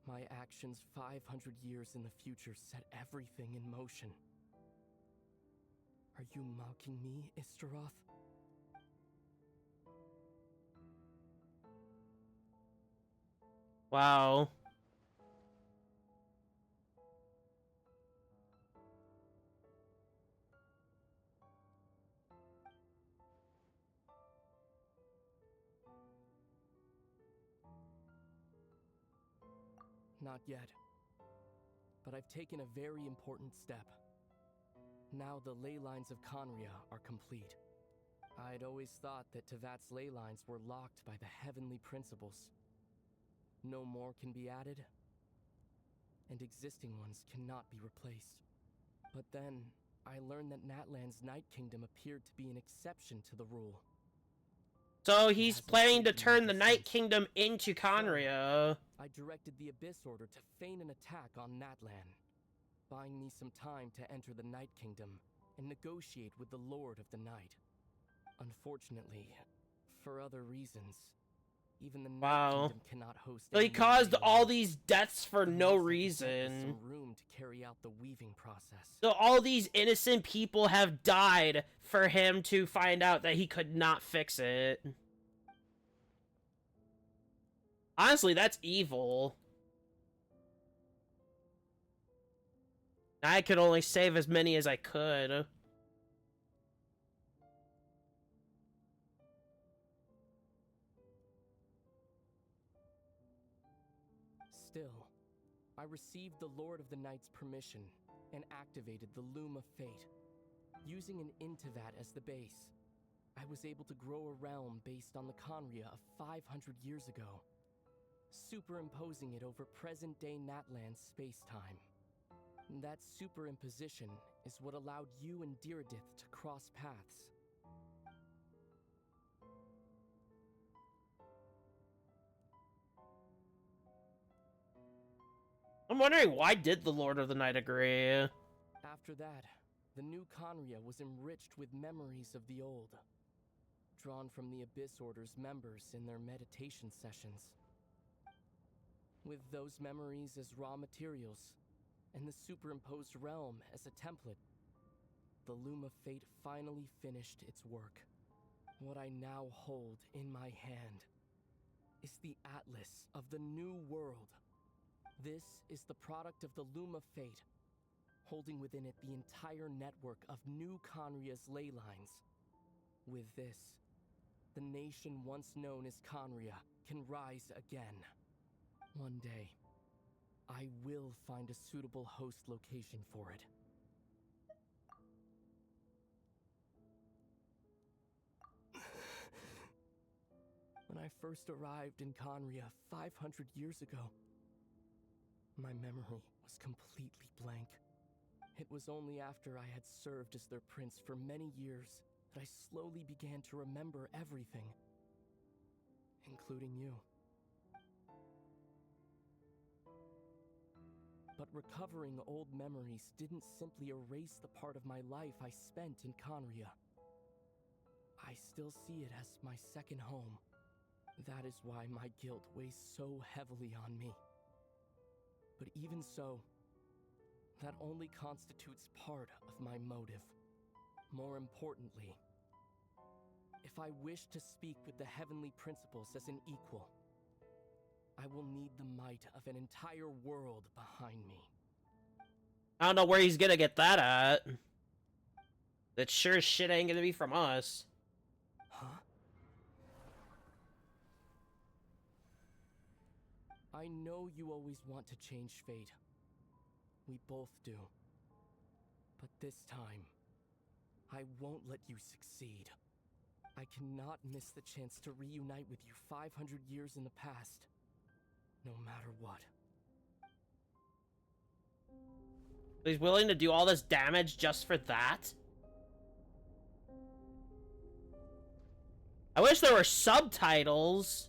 my actions 500 years in the future set everything in motion. Are you mocking me, Istaroth? Wow. Not yet. But I've taken a very important step. Now the ley lines of Conria are complete. I'd always thought that Tevat's ley lines were locked by the heavenly principles. No more can be added, and existing ones cannot be replaced. But then, I learned that Natlan's Night Kingdom appeared to be an exception to the rule. So he's planning to turn the Night Kingdom into Conria. I directed the Abyss Order to feign an attack on Natlan, buying me some time to enter the Night Kingdom and negotiate with the Lord of the Night. Unfortunately, for other reasons, even the Night Kingdom cannot host. So he caused all these deaths for no reason. Some room to carry out the weaving process. So all these innocent people have died for him to find out that he could not fix it. Honestly, that's evil. I could only save as many as I could. Still, I received the Lord of the Night's permission and activated the Loom of Fate, using an Intivat as the base. I was able to grow a realm based on the Conria of 500 years ago, superimposing it over present-day Natlan's space-time. That superimposition is what allowed you and Diridith to cross paths. I'm wondering, why did the Lord of the Night agree? After that, the new Conria was enriched with memories of the old, drawn from the Abyss Order's members in their meditation sessions. With those memories as raw materials, and the superimposed realm as a template, the Loom of Fate finally finished its work. What I now hold in my hand is the Atlas of the New World. This is the product of the Loom of Fate, holding within it the entire network of new Conria's ley lines. With this, the nation once known as Conria can rise again. One day, I will find a suitable host location for it. When I first arrived in Conria 500 years ago, my memory was completely blank. It was only after I had served as their prince for many years that I slowly began to remember everything, including you. But recovering old memories didn't simply erase the part of my life I spent in Conria. I still see it as my second home. That is why my guilt weighs so heavily on me. But even so, that only constitutes part of my motive. More importantly, if I wish to speak with the heavenly principles as an equal, I will need the might of an entire world behind me. I don't know where he's gonna get that at. That sure as shit ain't gonna be from us. Huh? I know you always want to change fate. We both do. But this time, I won't let you succeed. I cannot miss the chance to reunite with you 500 years in the past, no matter what. He's willing to do all this damage just for that? I wish there were subtitles.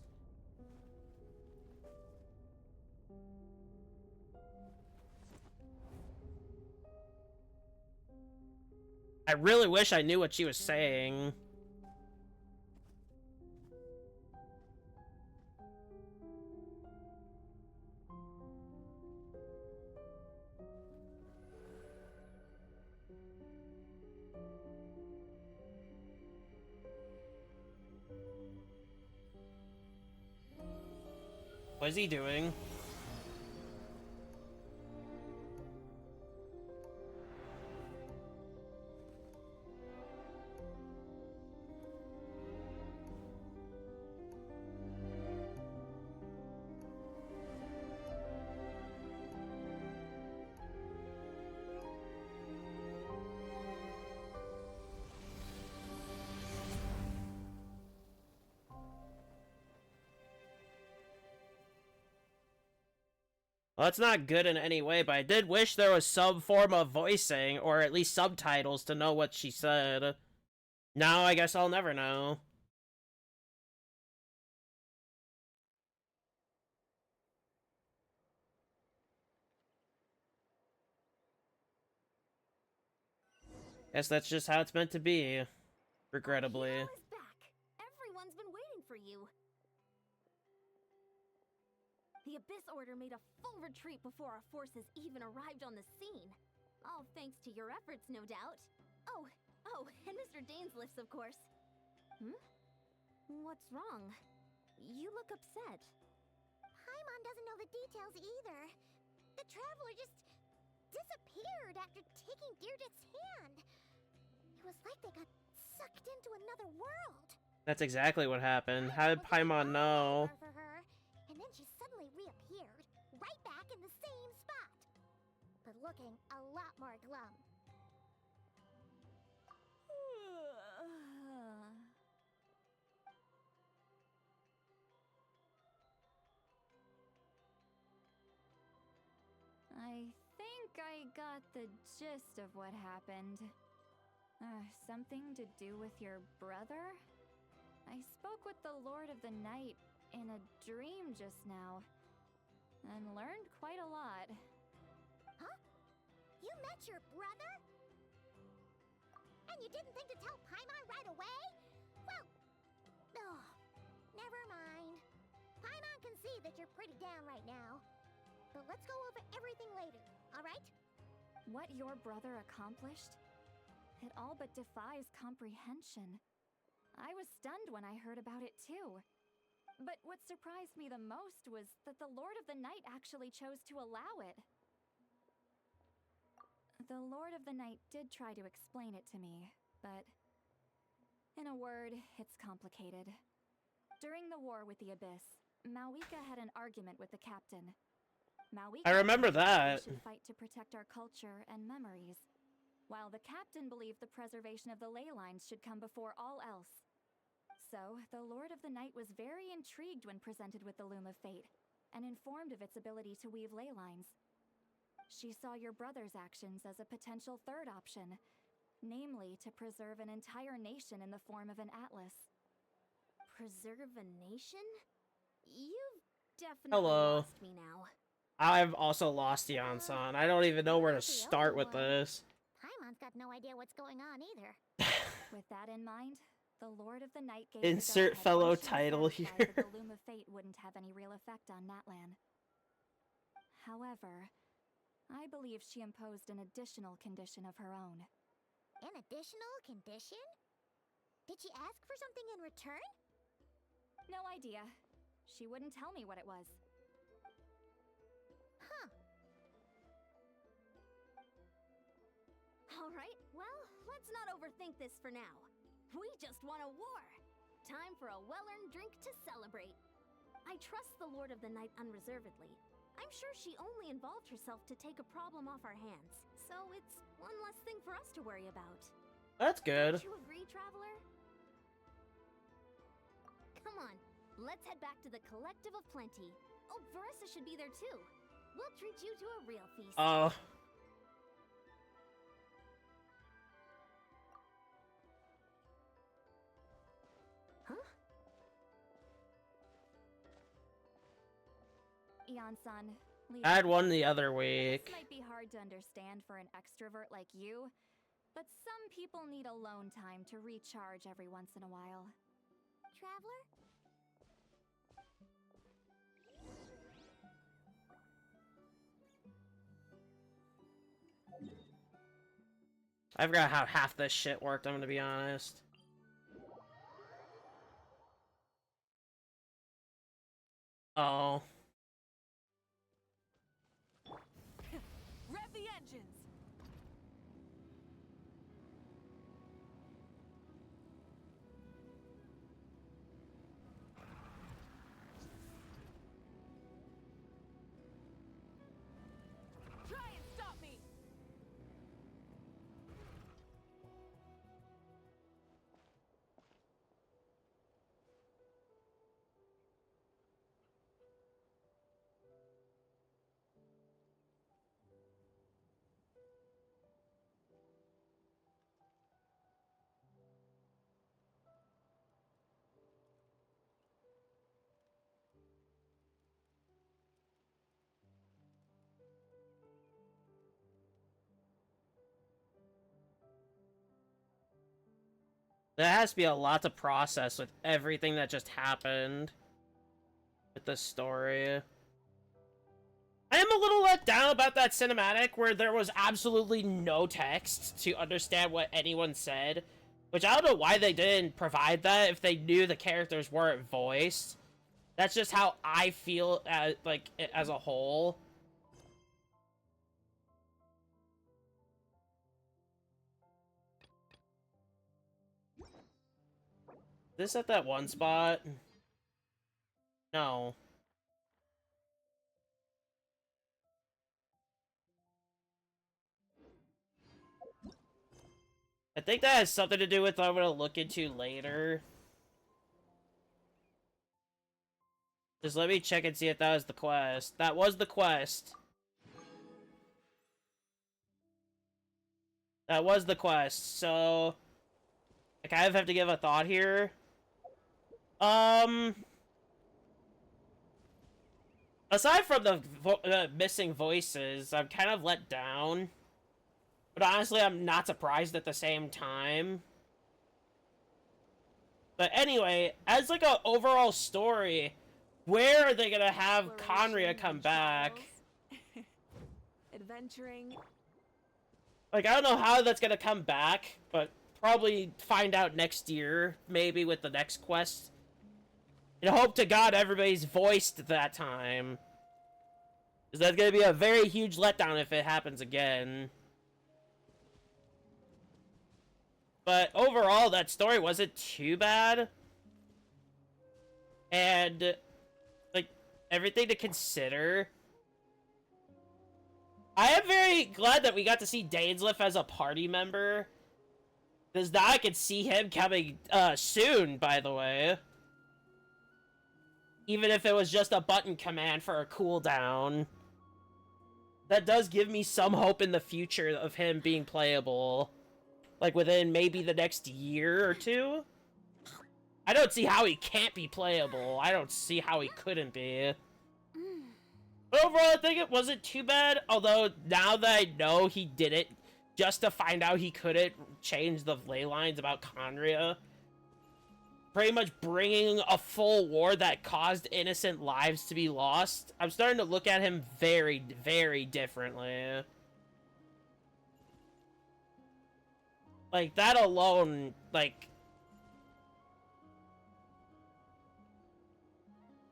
I really wish I knew what she was saying. What is he doing? Well, that's not good in any way, but I did wish there was some form of voicing, or at least subtitles to know what she said. Now I guess I'll never know. Guess that's just how it's meant to be. Regrettably. Hero is back. Everyone's been waiting for you. The Abyss Order made a full retreat before our forces even arrived on the scene. All thanks to your efforts, no doubt. Oh, and Mr. Dainsliff's, of course. What's wrong? You look upset. Paimon doesn't know the details either. The traveler just disappeared after taking Deirdre's hand. It was like they got sucked into another world. That's exactly what happened. How did Paimon know? For her, and then she suddenly reappeared, right back in the same spot. But looking a lot more glum. I got the gist of what happened. Something to do with your brother? I spoke with the Lord of the Night in a dream just now, and learned quite a lot. Huh? You met your brother? And you didn't think to tell Paimon right away? Well, oh, never mind. Paimon can see that you're pretty down right now. But let's go over everything later, alright? What your brother accomplished? It all but defies comprehension. I was stunned when I heard about it too. But what surprised me the most was that the Lord of the Night actually chose to allow it. The Lord of the Night did try to explain it to me, but in a word, it's complicated. During the war with the Abyss, Mawika had an argument with the captain. Mawika I remember that. we should fight to protect our culture and memories, while the captain believed the preservation of the ley lines should come before all else. So, the Lord of the Night was very intrigued when presented with the Loom of Fate, and informed of its ability to weave ley lines. She saw your brother's actions as a potential third option, namely to preserve an entire nation in the form of an atlas. Preserve a nation? You've definitely Hello. lost me now. I've also lost Yansan. I don't even know where to start with this. Paimon's got no idea what's going on either. With that in mind, the Lord of the Night gave Insert the go-ahead fellow once she was title satisfied here. that the Loom of Fate wouldn't have any real effect on Natlan. However, I believe she imposed an additional condition of her own. An additional condition? Did she ask for something in return? No idea. She wouldn't tell me what it was. Huh. Alright, well, let's not overthink this for now. We just won a war! Time for a well-earned drink to celebrate. I trust the Lord of the Night unreservedly. I'm sure she only involved herself to take a problem off our hands, so it's one less thing for us to worry about. That's good. Don't you agree, Traveler? Come on, let's head back to the Collective of Plenty. Oh, Verissa should be there too. We'll treat you to a real feast. Huh? Ian-san, I had one the other week. This might be hard to understand for an extrovert like you, but some people need alone time to recharge every once in a while. Traveler? I forgot how half this shit worked, I'm gonna be honest. Oh. Rev the engines! Try and stop me! There has to be a lot to process with everything that just happened with the story. I am a little let down about that cinematic where there was absolutely no text to understand what anyone said. Which I don't know why they didn't provide that if they knew the characters weren't voiced. That's just how I feel as, like, as a whole. This at that one spot? No. I think that has something to do with what I'm gonna look into later. Just let me check and see if that was the quest. That was the quest. That was the quest, so I kind of have to give a thought here. Aside from the missing voices, I'm kind of let down. But honestly, I'm not surprised at the same time. But anyway, as like an overall story, where are they gonna have Conria come back? Adventuring. Like, I don't know how that's gonna come back, but probably find out next year, maybe with the next quest. And hope to God everybody's voiced that time. Because that's gonna be a very huge letdown if it happens again. But overall, that story wasn't too bad. And, like, everything to consider. I am very glad that we got to see Dainsleif as a party member. Because now I can see him coming soon, by the way. Even if it was just a button command for a cooldown. That does give me some hope in the future of him being playable. Like, within maybe the next year or two? I don't see how he can't be playable. I don't see how he couldn't be. But overall, I think it wasn't too bad. Although, now that I know he did it just to find out he couldn't change the ley lines about Conria, pretty much bringing a full war that caused innocent lives to be lost, I'm starting to look at him very, very differently. Like, that alone, like...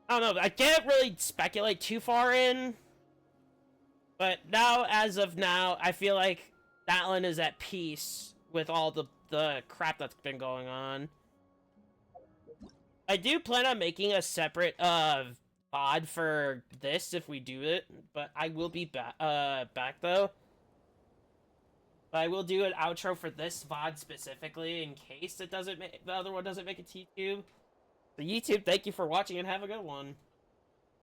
I don't know, I can't really speculate too far in. But now, as of now, I feel like Natlan is at peace with all the crap that's been going on. I do plan on making a separate, VOD for this if we do it. But I will be back, though. But I will do an outro for this VOD specifically in case it doesn't the other one doesn't make it to YouTube. So YouTube, thank you for watching and have a good one.